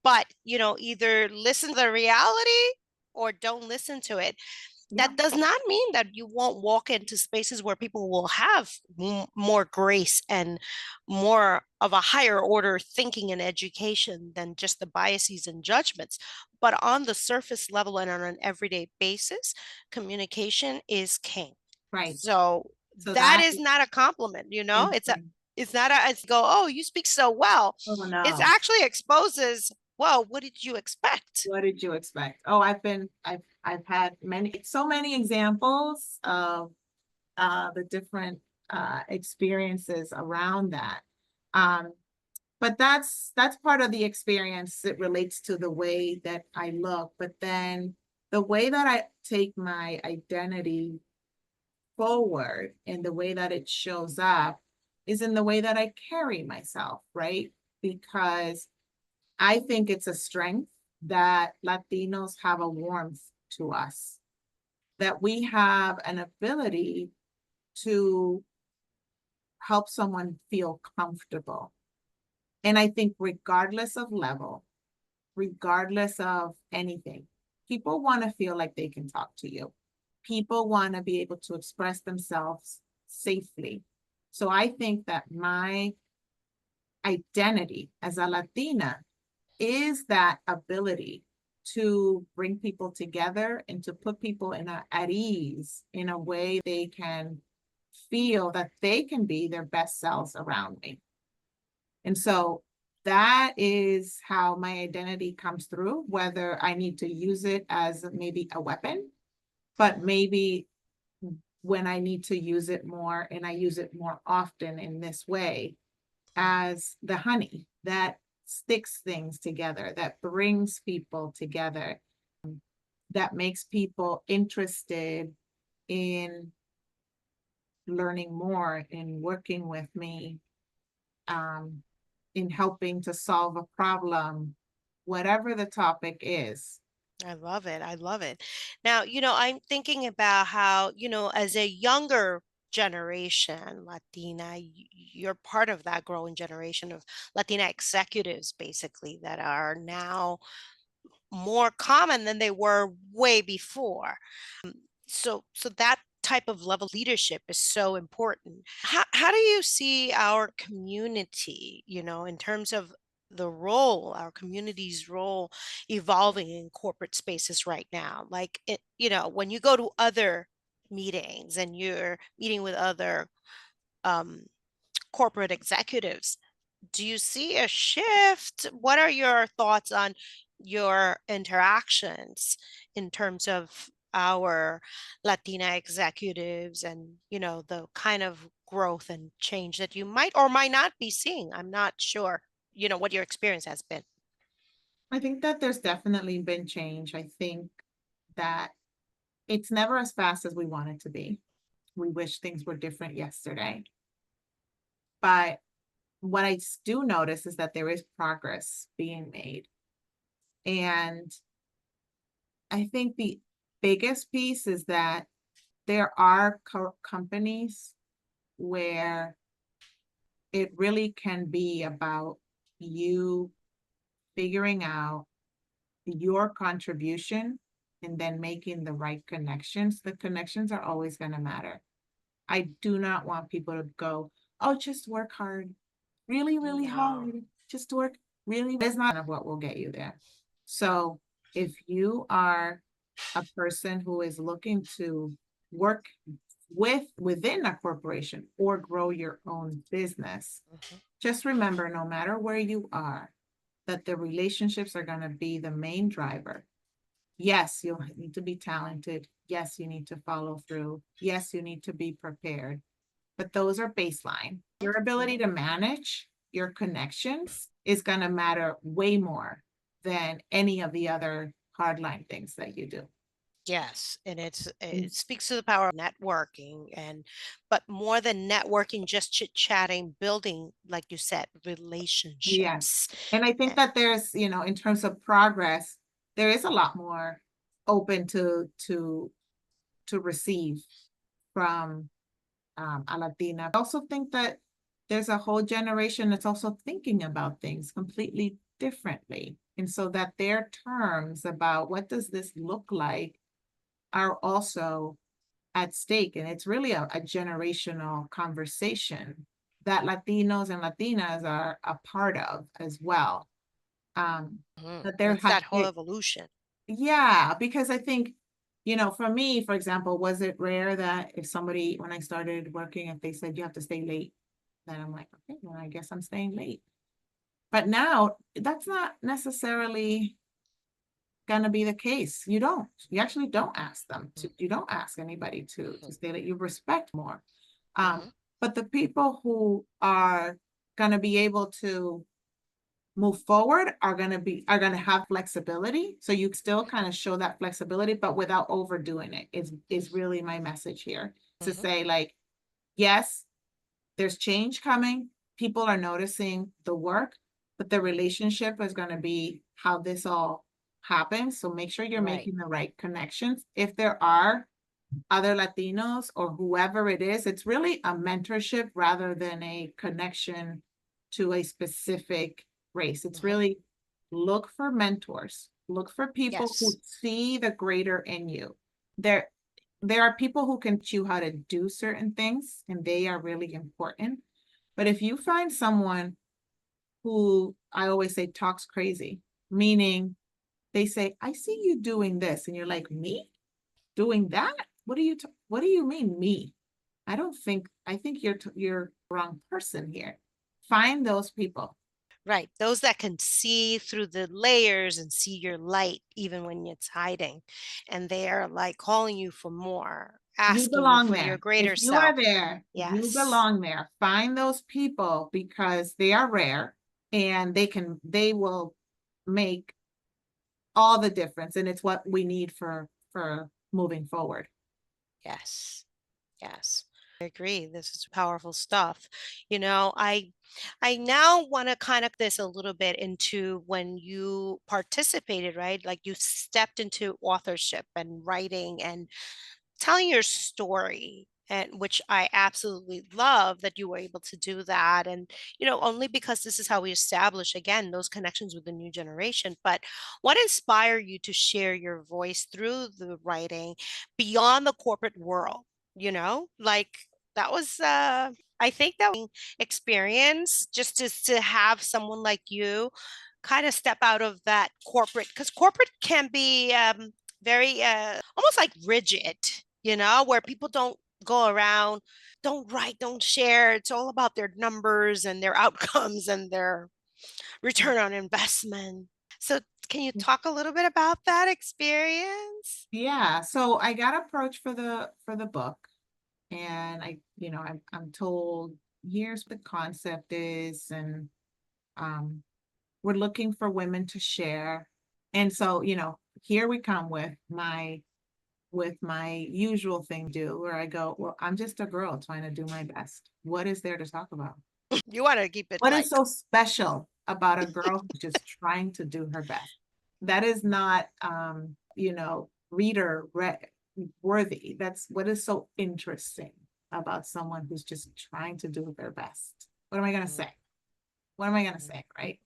but either listen to the reality or don't listen to it. Yeah. That does not mean that you won't walk into spaces where people will have more grace and more of a higher order thinking and education than just the biases and judgments. But on the surface level and on an everyday basis, communication is king. Right. So So that that is not a compliment, is, it's not it's go, oh, you speak so well. oh It no. actually exposes, well, what did you expect? What did you expect? Oh, I've had so many examples of the different experiences around that. Um, but that's part of the experience. It relates to the way that I look, but then the way that I take my identity forward and the way that it shows up is in the way that I carry myself, right? Because I think it's a strength that Latinos have a warmth to us, that we have an ability to help someone feel comfortable. And I think regardless of level, regardless of anything, people want to feel like they can talk to you. People want to be able to express themselves safely. So I think that my identity as a Latina is that ability to bring people together and to put people at ease in a way they can feel that they can be their best selves around me. And so that is how my identity comes through, whether I need to use it as maybe a weapon, but maybe when I need to use it more and I use it more often in this way as the honey that sticks things together, that brings people together, that makes people interested in learning more, in working with me, um, in helping to solve a problem, whatever the topic is. I love it. I love it. Now, I'm thinking about how, as a younger generation, Latina, you're part of that growing generation of Latina executives, basically, that are now more common than they were way before. So that type of level of leadership is so important. How do you see our community, in terms of the role, our community's role evolving in corporate spaces right now? Like when you go to other meetings and you're meeting with other um, corporate executives, do you see a shift? What are your thoughts on your interactions in terms of our Latina executives and, the kind of growth and change that you might or might not be seeing? I'm not sure, what your experience has been. I think that there's definitely been change. I think that it's never as fast as we want it to be. We wish things were different yesterday. But what I do notice is that there is progress being made. And I think the biggest piece is that there are companies where it really can be about you figuring out your contribution and then making the right connections. The connections are always going to matter. I do not want people to go, oh, just work hard, really, really No. hard, just work really. That's not what will get you there. So if you are a person who is looking to work within a corporation or grow your own business, Mhm. just remember, no matter where you are, that the relationships are going to be the main driver. Yes, you'll need to be talented. Yes, you need to follow through. Yes, you need to be prepared. But those are baseline. Your ability to manage your connections is going to matter way more than any of the other hardline things that you do. Yes, and it speaks to the power of networking, but more than networking, just chit-chatting, building, like you said, Yeah. relationships. And I think that there's, in terms of progress, there is a lot more open to receive from a Latina. I also think that there's a whole generation that's also thinking about things completely differently. And so that their terms about what does this look like are also at stake. And it's really a generational conversation that Latinos and Latinas are a part of as well. That there It's that whole evolution. yeah, because I think, for me, for example, was it rare that if somebody, when I started working, if they said you have to stay late, then I'm like, okay, well, I guess I'm staying late. But now that's not necessarily going to be the case. You actually don't ask them to, you don't ask anybody to stay late. You respect more. But the people who are going to be able to move forward are going to have flexibility. So you still kind of show that flexibility, but without overdoing it is really my message here to say, like, yes, there's change coming. People are noticing the work, but the relationship is going to be how this all happens. So make sure you're making the right connections. If there are other Latinos or whoever it is, it's really a mentorship rather than a connection to a specific race. It's really look for mentors, look for people who see the greater in you. There are people who can teach you how to do certain things, and they are really important. But if you find someone who, I always say, talks crazy, meaning they say, I see you doing this, and you're like, me doing that? What do you mean, me? I think you're wrong person here. Find those people. Right. Those that can see through the layers and see your light even when it's hiding. And they are like calling you for more, You asking you belong for your there. If greater you are self. there, you Yes. belong there. Find those people because they are rare and they will make all the difference. And it's what we need for moving forward. Yes. Yes. I agree. This is powerful stuff. I now want to kind of this a little bit into when you participated, right? Like you stepped into authorship and writing and telling your story, and which I absolutely love that you were able to do that. And only because this is how we establish again those connections with the new generation. But what inspired you to share your voice through the writing beyond the corporate world? Like that was I think that was experience just to have someone like you kind of step out of that corporate, because corporate can be very almost like rigid, where people don't go around, don't write, don't share. It's all about their numbers and their outcomes and their return on investment. So can you talk a little bit about that experience? Yeah. So I got approached for the book, and I'm told here's what the concept is, and we're looking for women to share. And so, here we come with my usual thing do, where I go, well, I'm just a girl trying to do my best. What is there to talk about? You want to keep it What is light. so special about a girl who's just trying to do her best? That is not, reader worthy. That's what is so interesting about someone who's just trying to do their best. What am I going to say? What am I going to say? Right.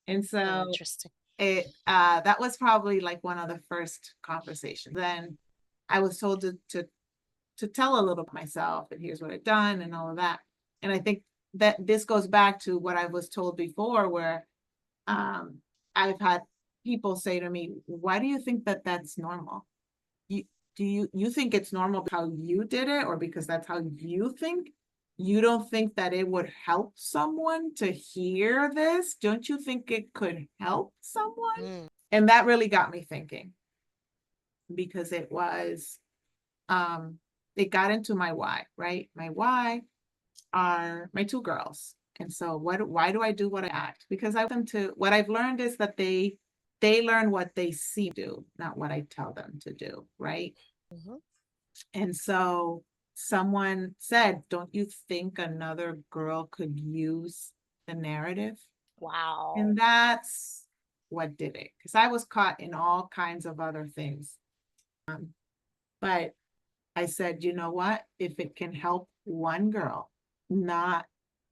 And So so interesting. that was probably like one of the first conversations. Then I was told to tell a little bit myself, and here's what I've done and all of that. And I think that this goes back to what I was told before, where I've had people say to me, why do you think that that's normal? You think it's normal how you did it, or because that's how you think? you don't think that it would help someone to hear this? Don't you think it could help someone? Mm. And that really got me thinking, because it was, it got into my why, right? My why are my two girls. And so why do I do what I act? Because I want them to, what I've learned is that they learn what they see me do, not what I tell them to do, right? Mhm. And so someone said, don't you think another girl could use the narrative? Wow. And that's what did it. Because I was caught in all kinds of other things. But I said, you know what? If it can help one girl not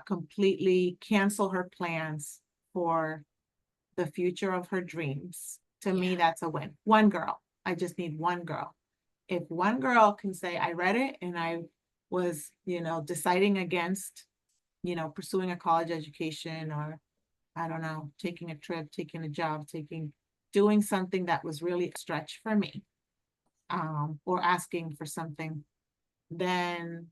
completely cancel her plans for the future of her dreams, to me, Yeah. that's a win. One girl. I just need one girl. If one girl can say, I read it and I was, deciding against, pursuing a college education, or I don't know, taking a trip, taking a job, doing something that was really a stretch for me, or asking for something, then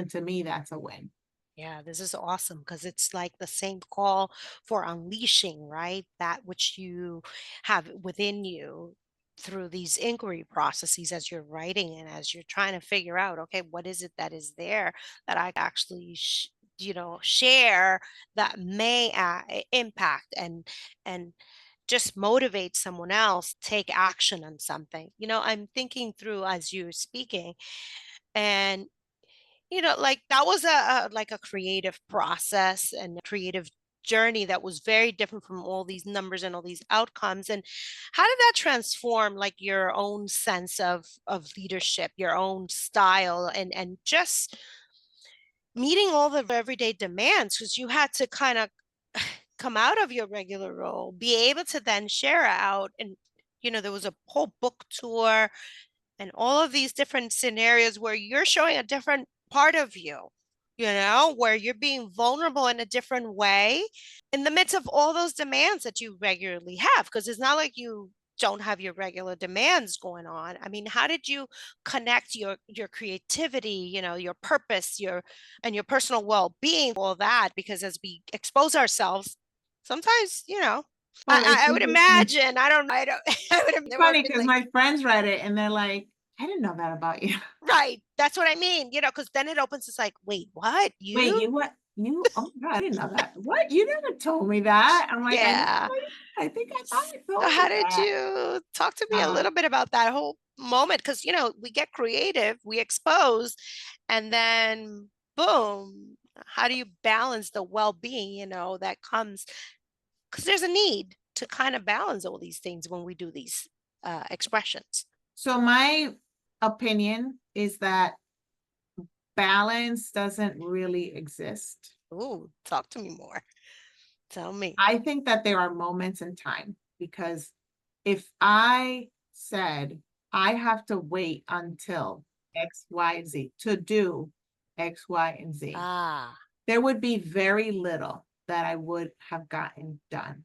to me, that's a win. Yeah, this is awesome because it's like the same call for unleashing, right? That which you have within you through these inquiry processes as you're writing and as you're trying to figure out, okay, what is it that is there that I actually, share that may impact and just motivate someone else to take action on something. I'm thinking through as you're speaking, and like that was like a creative process and a creative journey that was very different from all these numbers and all these outcomes. And how did that transform like your own sense of leadership, your own style, and just meeting all the everyday demands? Because you had to kind of come out of your regular role, be able to then share out. And there was a whole book tour and all of these different scenarios where you're showing a different part of you, where you're being vulnerable in a different way in the midst of all those demands that you regularly have. Because it's not like you don't have your regular demands going on. I mean, how did you connect your creativity, your purpose, your personal well-being, all that? Because as we expose ourselves, sometimes, Well, I would imagine, I don't, I would have it's never funny been because like, my friends read it and they're like, I didn't know that about you. right. That's what I mean, because then it opens, it's like, wait, what? Wait, You? you what? Oh my God, I didn't know that. What? You never told me that. I'm like, I know. Yeah. I think I thought I So told how you did that. you talk to me a Uh, little bit about that whole moment? Because, we get creative, we expose, and then boom, how do you balance the well-being, that comes? Because there's a need to kind of balance all these things when we do these expressions. so my opinion is that balance doesn't really exist. Ooh, talk to me more. Tell me. I think that there are moments in time, because if I said I have to wait until X, Y, Z to do X, Y, and Z, Ah, there would be very little that I would have gotten done,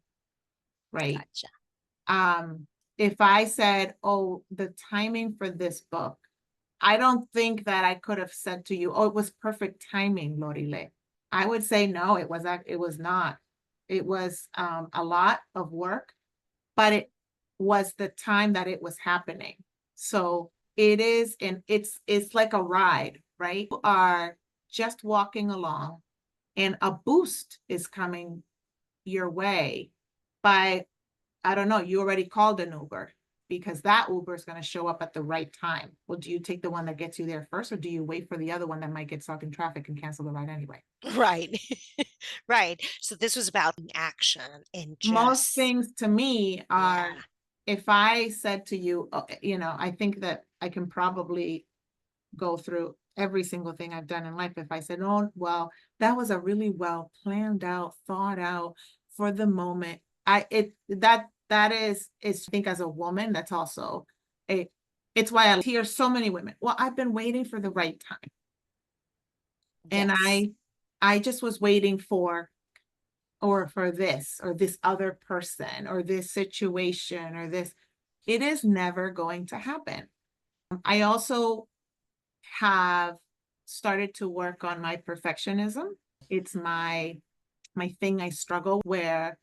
right? gotcha. Um, if I said, oh, the timing for this book, I don't think that I could have said to you, oh, it was perfect timing, Lorilet. I would say no, it was not. It was a lot of work, but it was the time that it was happening. So it is, and it's like a ride, right? You are just walking along and a boost is coming your way by, I don't know, you already called an Uber, because that Uber is going to show up at the right time. Well, do you take the one that gets you there first, or do you wait for the other one that might get stuck in traffic and cancel the ride anyway? Right. Right. So this was about action and Most just, things to me are, yeah. if I said to you, I think that I can probably go through every single thing I've done in life. If I said, oh, well, that was a really well planned out, thought out for the moment. That is, I think as a woman, that's also a, it's why I hear so many women, well, I've been waiting for the right time. And Yes. I just was waiting for, or for this, or this other person, or this situation, or this, it is never going to happen. I also have started to work on my perfectionism. It's my thing I struggle where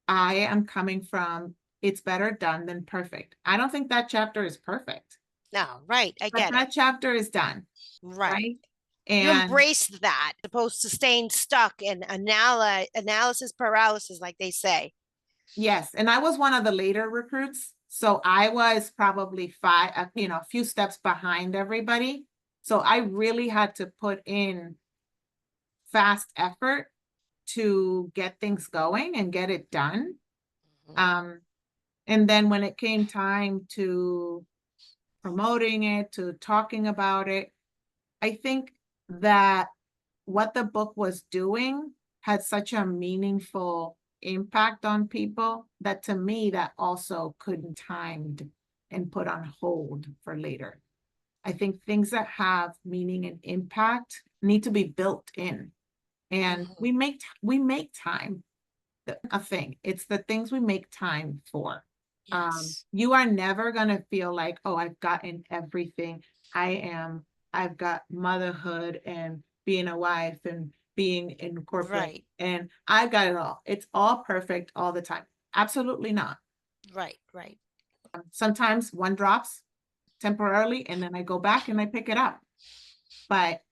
I am coming from, it's better done than perfect. I don't think that chapter is perfect, No, right. I but get it. that chapter is done, Right. right? You And embrace that, opposed to staying stuck in analysis paralysis, like they say. yes, and I was one of the later recruits. So I was probably a few steps behind everybody. So I really had to put in fast effort to get things going and get it done. And then when it came time to promoting it, to talking about it, I think that what the book was doing had such a meaningful impact on people that to me that also couldn't timed and put on hold for later. I think things that have meaning and impact need to be built in. And we make time a thing. It's the things we make time for. Yes. You are never gonna feel like, oh, I've gotten everything. I've got motherhood and being a wife and being in corporate Right. and I've got it all. It's all perfect all the time. Absolutely not. Right. Right. Sometimes one drops temporarily and then I go back and I pick it up. But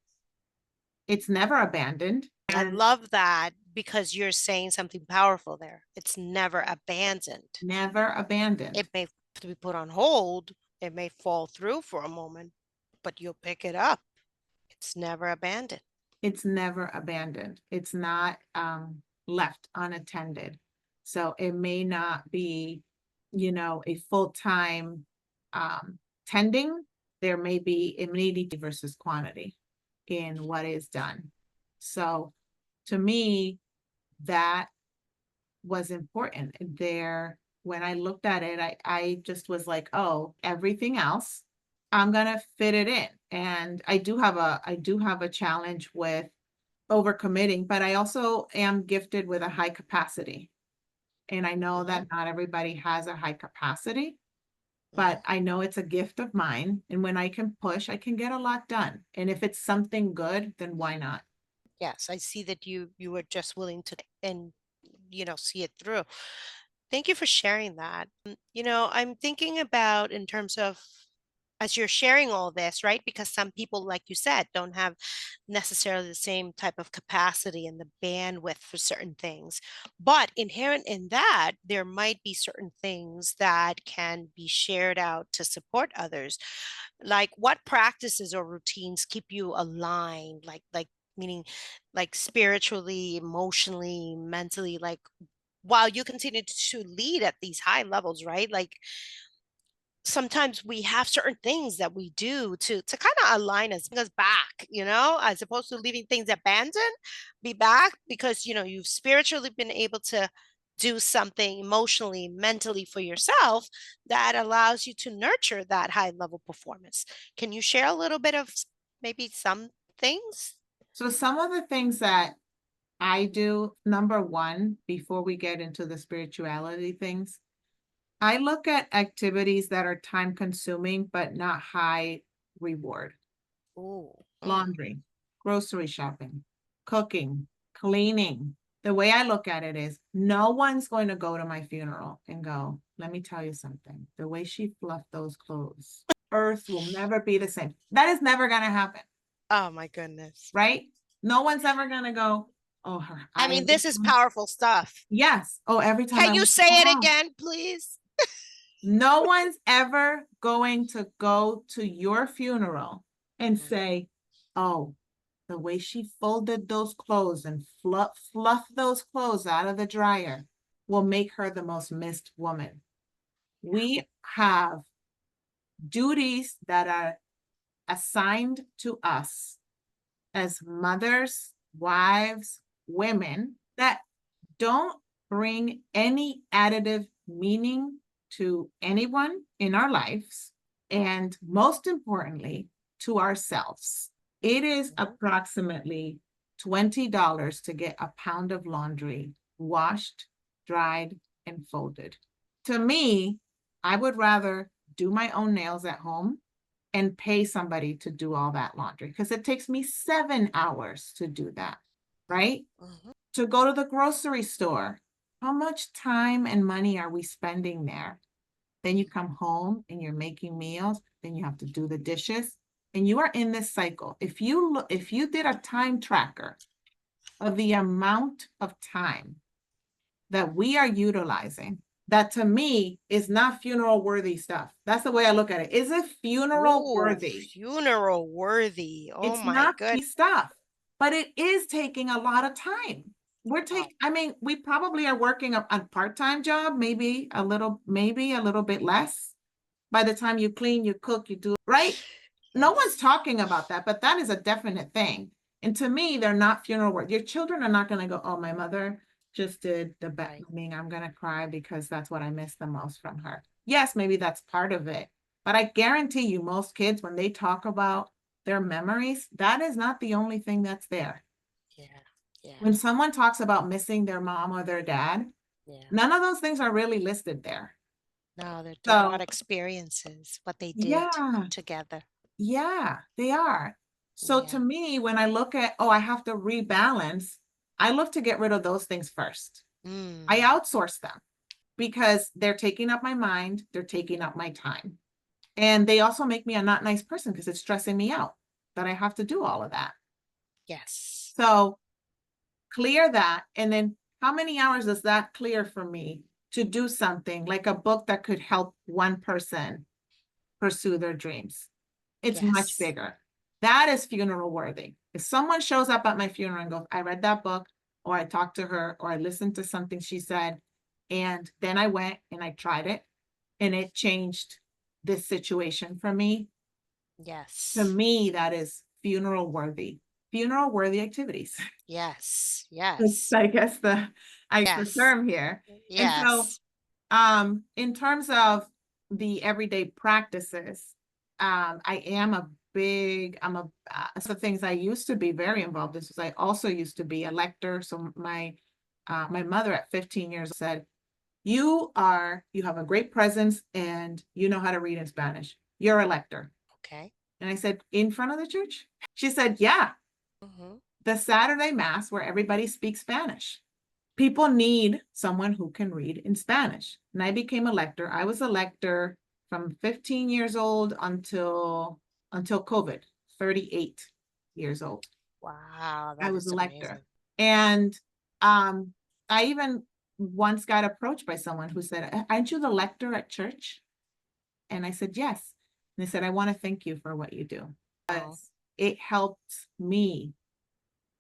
it's never abandoned. I And love that because you're saying something powerful there. It's never abandoned. never abandoned. It may be put on hold, it may fall through for a moment, but you'll pick it up. It's never abandoned. It's never abandoned. It's not left unattended. So it may not be, a full-time tending. There may be immediate versus quantity in what is done. So to me, that was important there. When I looked at it, I just was like, oh, everything else, I'm gonna fit it in. And I do have a challenge with overcommitting, but I also am gifted with a high capacity. And I know that not everybody has a high capacity, but I know it's a gift of mine. And when I can push, I can get a lot done. And if it's something good, then why not? Yes, I see that you were just willing to and see it through. Thank you for sharing that. I'm thinking about in terms of as you're sharing all this, right? Because some people, like you said, don't have necessarily the same type of capacity and the bandwidth for certain things. But inherent in that, there might be certain things that can be shared out to support others. Like what practices or routines keep you aligned, like meaning like spiritually, emotionally, mentally, like while you continue to lead at these high levels, right? Like sometimes we have certain things that we do to kind of align us, bring us back, as opposed to leaving things abandoned, be back because you've spiritually been able to do something emotionally, mentally for yourself that allows you to nurture that high level performance. Can you share a little bit of maybe some things? So some of the things that I do, number one, before we get into the spirituality things, I look at activities that are time consuming, but not high reward. Oh, Laundry, grocery shopping, cooking, cleaning. The way I look at it is no one's going to go to my funeral and go, let me tell you something. The way she fluffed those clothes, earth will never be the same. That is never going to happen. oh my goodness. Right? No one's ever going to go, oh, her. I mean, this is powerful stuff. Yes. Oh, every time Can you say it again, please? no one's ever going to go to your funeral and say, oh, the way she folded those clothes and fluff those clothes out of the dryer will make her the most missed woman. We have duties that are assigned to us as mothers, wives, women that don't bring any additive meaning to anyone in our lives, and most importantly, to ourselves. It is approximately $20 to get a pound of laundry washed, dried, and folded. To me, I would rather do my own nails at home and pay somebody to do all that laundry because it takes me 7 hours to do that, right? Mhm. To go to the grocery store, how much time and money are we spending there? Then you come home and you're making meals, then you have to do the dishes, and you are in this cycle. If you did a time tracker of the amount of time that we are utilizing, that to me is not funeral worthy stuff. That's the way I look at it. Is it funeral Ooh, worthy? funeral worthy. Oh It's my not good. stuff, but it is taking a lot of time. Wow. I mean, we probably are working a part-time job, maybe a little bit less. By the time you clean, you cook, you do, right? No one's Yes. talking about that, but that is a definite thing. And to me, they're not funeral work. Your children are not going to go, oh, my mother just did the best. Right. Meaning I'm going to cry because that's what I miss the most from her. Yes, maybe that's part of it. But I guarantee you, most kids, when they talk about their memories, that is not the only thing that's there. Yeah. Yeah. When someone talks about missing their mom or their dad, Yeah. none of those things are really listed there. No, they're talking about So, experiences, what they did yeah, together. yeah, they are. So to Yeah. me, when I look at, oh, I have to rebalance, I look to get rid of those things first. I Mm. outsource them because they're taking up my mind, they're taking up my time. And they also make me a not nice person because it's stressing me out that I have to do all of that. Yes. So clear that. And then how many hours does that clear for me to do something like a book that could help one person pursue their dreams? It's much Yes. bigger. That is funeral worthy. If someone shows up at my funeral and goes, I read that book, or I talked to her, or I listened to something she said, and then I went and I tried it, and it changed this situation for me. To Yes. me, that is funeral worthy activities. Yes. That's, Yes. I guess the Yes. term here. And so Yes. in terms of the everyday practices, I am a big, I'm a, some things I used to be very involved in. Is I also used to be a lector. So my mother at 15 years said, you have a great presence and you know how to read in Spanish. You're a lector. Okay. And I said, in front of the church? She said, yeah, Mm-hmm. the Saturday mass where everybody speaks Spanish. People need someone who can read in Spanish. And I became a lector. I was a lector from 15 years old until COVID, 38 years old. Wow, I that was is a lector. amazing. And I even once got approached by someone who said, aren't you the lector at church? And I said, yes. And they said, I want to thank you for what you do. Oh, Because it helped me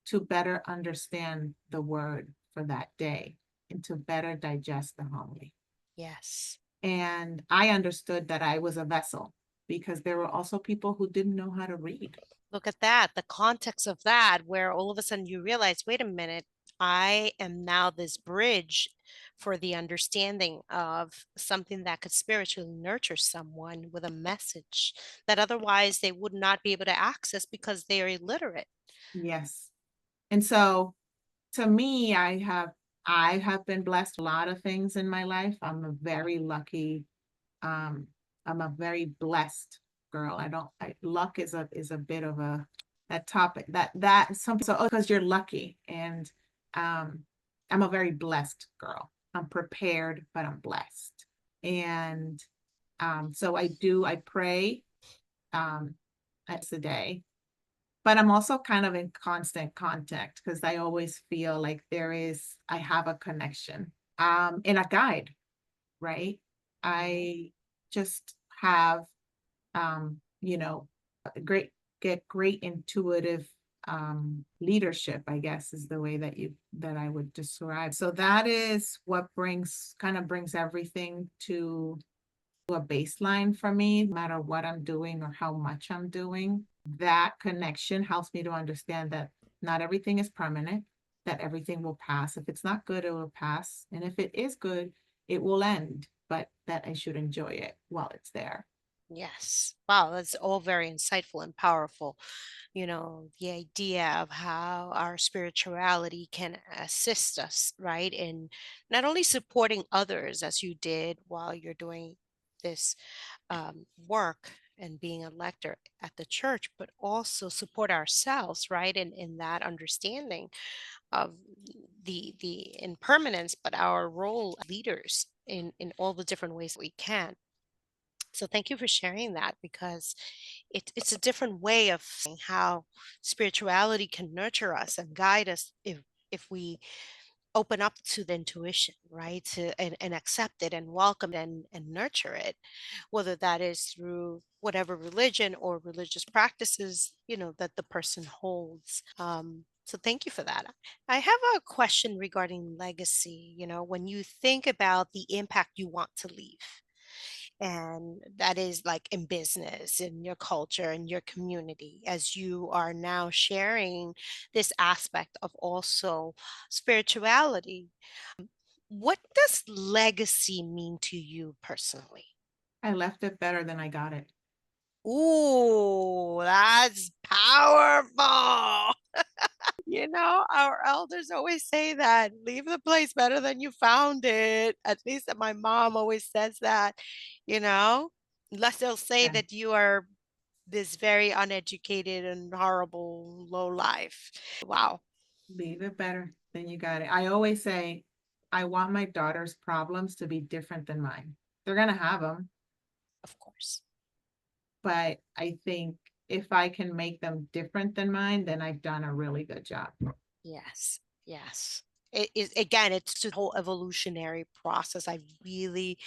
to better understand the word for that day and to better digest the homily. yes. And I understood that I was a vessel because there were also people who didn't know how to read. Look at that, the context of that, where all of a sudden you realize, wait a minute, I am now this bridge for the understanding of something that could spiritually nurture someone with a message that otherwise they would not be able to access because they are illiterate. Yes. And so to me, I have been blessed with a lot of things in my life. I'm a very lucky, um, I'm a very blessed girl. Luck is a bit of a that topic that some so because you're lucky and um I'm a very blessed girl. I'm prepared, but I'm blessed. And so I pray that's the day, but I'm also kind of in constant contact because I always feel like I have a connection and a guide, right? Mhm. I just have you know, great get great intuitive leadership, I guess is the way that I would describe. So that is what brings everything to a baseline for me, no matter what I'm doing or how much I'm doing. That connection helps me to understand that not everything is permanent, that everything will pass. If it's not good, it will pass. And if it is good, it will end, but that I should enjoy it while it's there. Yes. Wow, that's all very insightful and powerful. The idea of how our spirituality can assist us, right? In not only supporting others as you did while you're doing this work and being a lector at the church, but also support ourselves, right? And in that understanding of the impermanence, but our role as leaders in all the different ways we can. So thank you for sharing that, because it's a different way of seeing how spirituality can nurture us and guide us if we open up to the intuition, right? And accept it and welcome it and nurture it, whether that is through whatever religion or religious practices, that the person holds. So thank you for that. I have a question regarding legacy. When you think about the impact you want to leave, and that is like in business, in your culture, in your community, as you are now sharing this aspect of also spirituality, what does legacy mean to you personally? I left it better than I got it. Ooh, that's powerful. Our elders always say that, leave the place better than you found it. At least my mom always says that, you know, unless they'll say Yeah. that you are this very uneducated and horrible low life. Wow, Leave it better than you got it. I always say, I want my daughter's problems to be different than mine. They're going to have them, of course. but I think if I can make them different than mine, then I've done a really good job. Yes, yes. It is, again, it's a whole evolutionary process. I really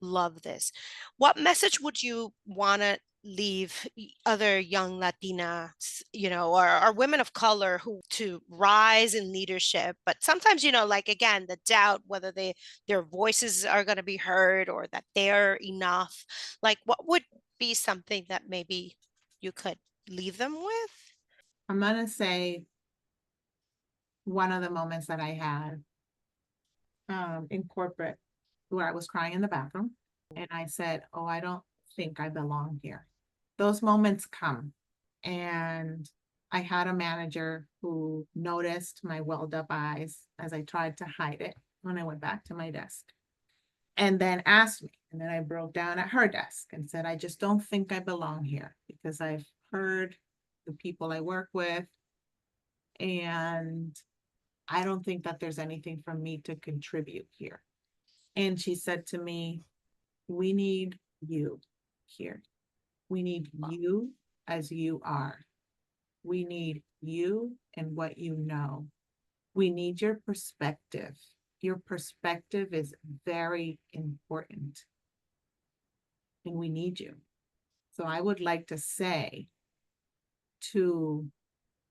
love this. What message would you want to leave other young Latinas, or women of color who to rise in leadership, but sometimes, like again, the doubt whether their voices are going to be heard or that they're enough. Like, what would be something that maybe you could leave them with? I'm going to say one of the moments that I had in corporate where I was crying in the bathroom and I said, oh, I don't think I belong here. Those moments come. And I had a manager who noticed my welled up eyes as I tried to hide it when I went back to my desk and then asked me. And then I broke down at her desk and said, I just don't think I belong here because I've heard the people I work with, and I don't think that there's anything for me to contribute here. And she said to me, we need you here. We need you as you are. We need you and what you know. We need your perspective. Your perspective is very important, and we need you. So I would like to say to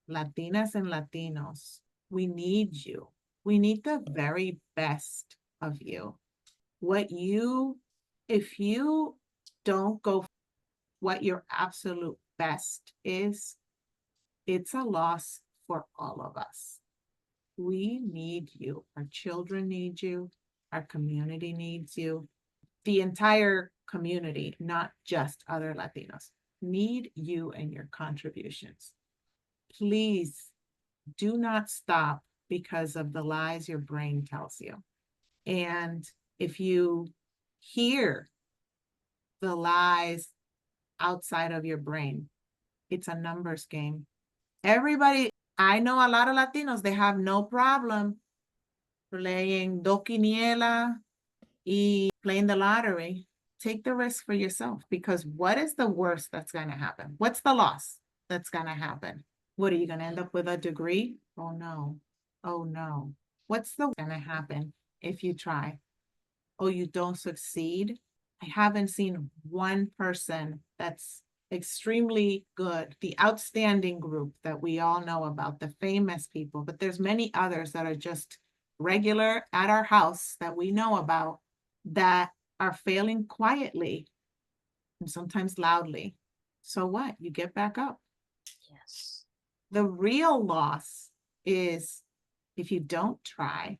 Latinas and Latinos, we need you. We need the very best of you. If you don't go what your absolute best is, it's a loss for all of us. We need you. Our children need you. Our community needs you. The entire community, not just other Latinos, need you and your contributions. Please do not stop because of the lies your brain tells you. And if you hear the lies outside of your brain, it's a numbers game. I know a lot of Latinos, they have no problem playing do quiniela y playing the lottery. Take the risk for yourself, because what is the worst that's going to happen? What's the loss that's going to happen? What are you going to end up with, a degree? Oh no. Oh no. What's the going to happen if you try? Oh, you don't succeed? I haven't seen one person that's extremely good, the outstanding group that we all know about, the famous people, but there's many others that are just regular at our house that we know about that are failing quietly and sometimes loudly. So what? You get back up. Yes. The real loss is if you don't try.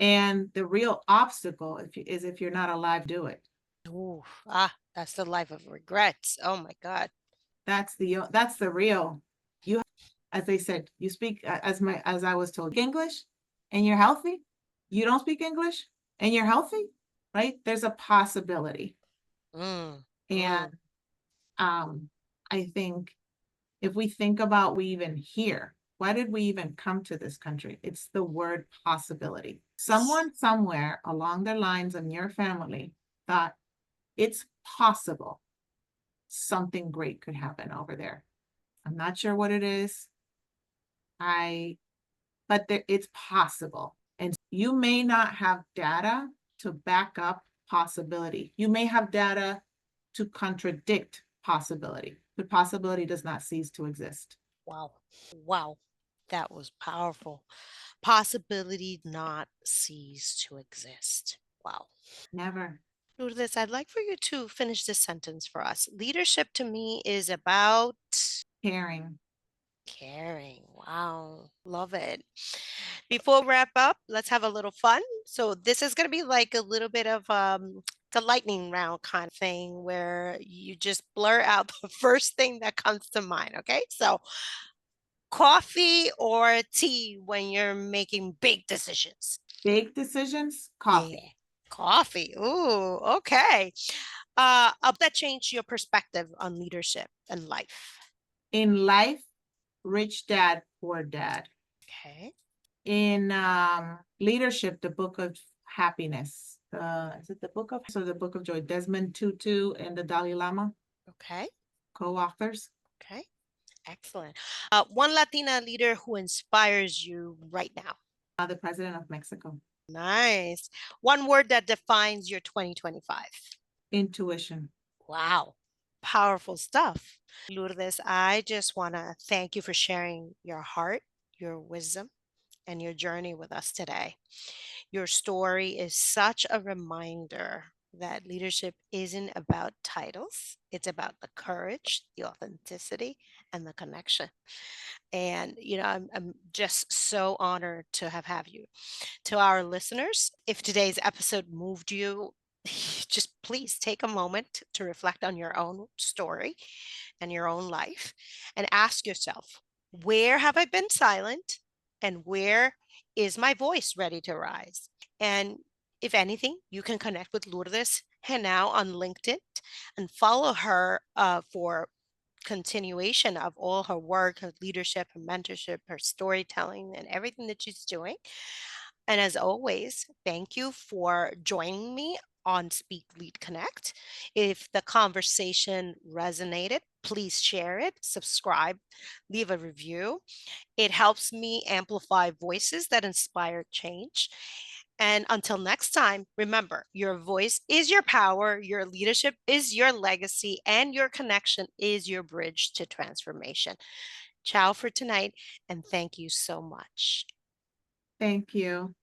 And the real obstacle is if you're not alive, do it. Ooh, that's the life of regrets. Oh my God. That's the real. You, as they said, you speak as I was told, English, and you're healthy. You don't speak English and you're healthy, right? There's a possibility. Mm, And mm. I think if we think about we even here, why did we even come to this country? It's the word possibility. Someone somewhere along the lines in your family thought it's possible something great could happen over there. I'm not sure what it is. But it's possible. And you may not have data to back up possibility. You may have data to contradict possibility, but possibility does not cease to exist. Wow. Wow. That was powerful. Possibility not cease to exist. Wow. Never. Lourdes, I'd like for you to finish this sentence for us. Leadership to me is about Caring. caring. Wow. Love it. Before we wrap up, let's have a little fun. So this is going to be like a little bit of the lightning round kind of thing where you just blur out the first thing that comes to mind. Okay. So coffee or tea when you're making big decisions? Big decisions, Yeah. coffee. Coffee. Ooh, okay. I'll that change your perspective on leadership and life. In life, rich dad, poor dad. Okay. In leadership, the book of happiness. Is it the book of the book of joy? Desmond Tutu and the Dalai Lama, Okay. co-authors. Okay. Excellent. One Latina leader who inspires you right now. The president of Mexico. Nice. One word that defines your 2025. Intuition. Wow. Powerful stuff. Lourdes, I just want to thank you for sharing your heart, your wisdom, and your journey with us today. Your story is such a reminder that leadership isn't about titles, it's about the courage, the authenticity, and the connection. And, I'm just so honored to have you. To our listeners, if today's episode moved you, just please take a moment to reflect on your own story and your own life and ask yourself, where have I been silent? And where is my voice ready to rise? And if anything, you can connect with Lourdes Genao on LinkedIn and follow her for continuation of all her work, her leadership, her mentorship, her storytelling, and everything that she's doing. And as always, thank you for joining me on Speak Lead Connect. If the conversation resonated, please share it, subscribe, leave a review. It helps me amplify voices that inspire change. And until next time, remember, your voice is your power, your leadership is your legacy, and your connection is your bridge to transformation. Ciao for tonight, and thank you so much. Thank you.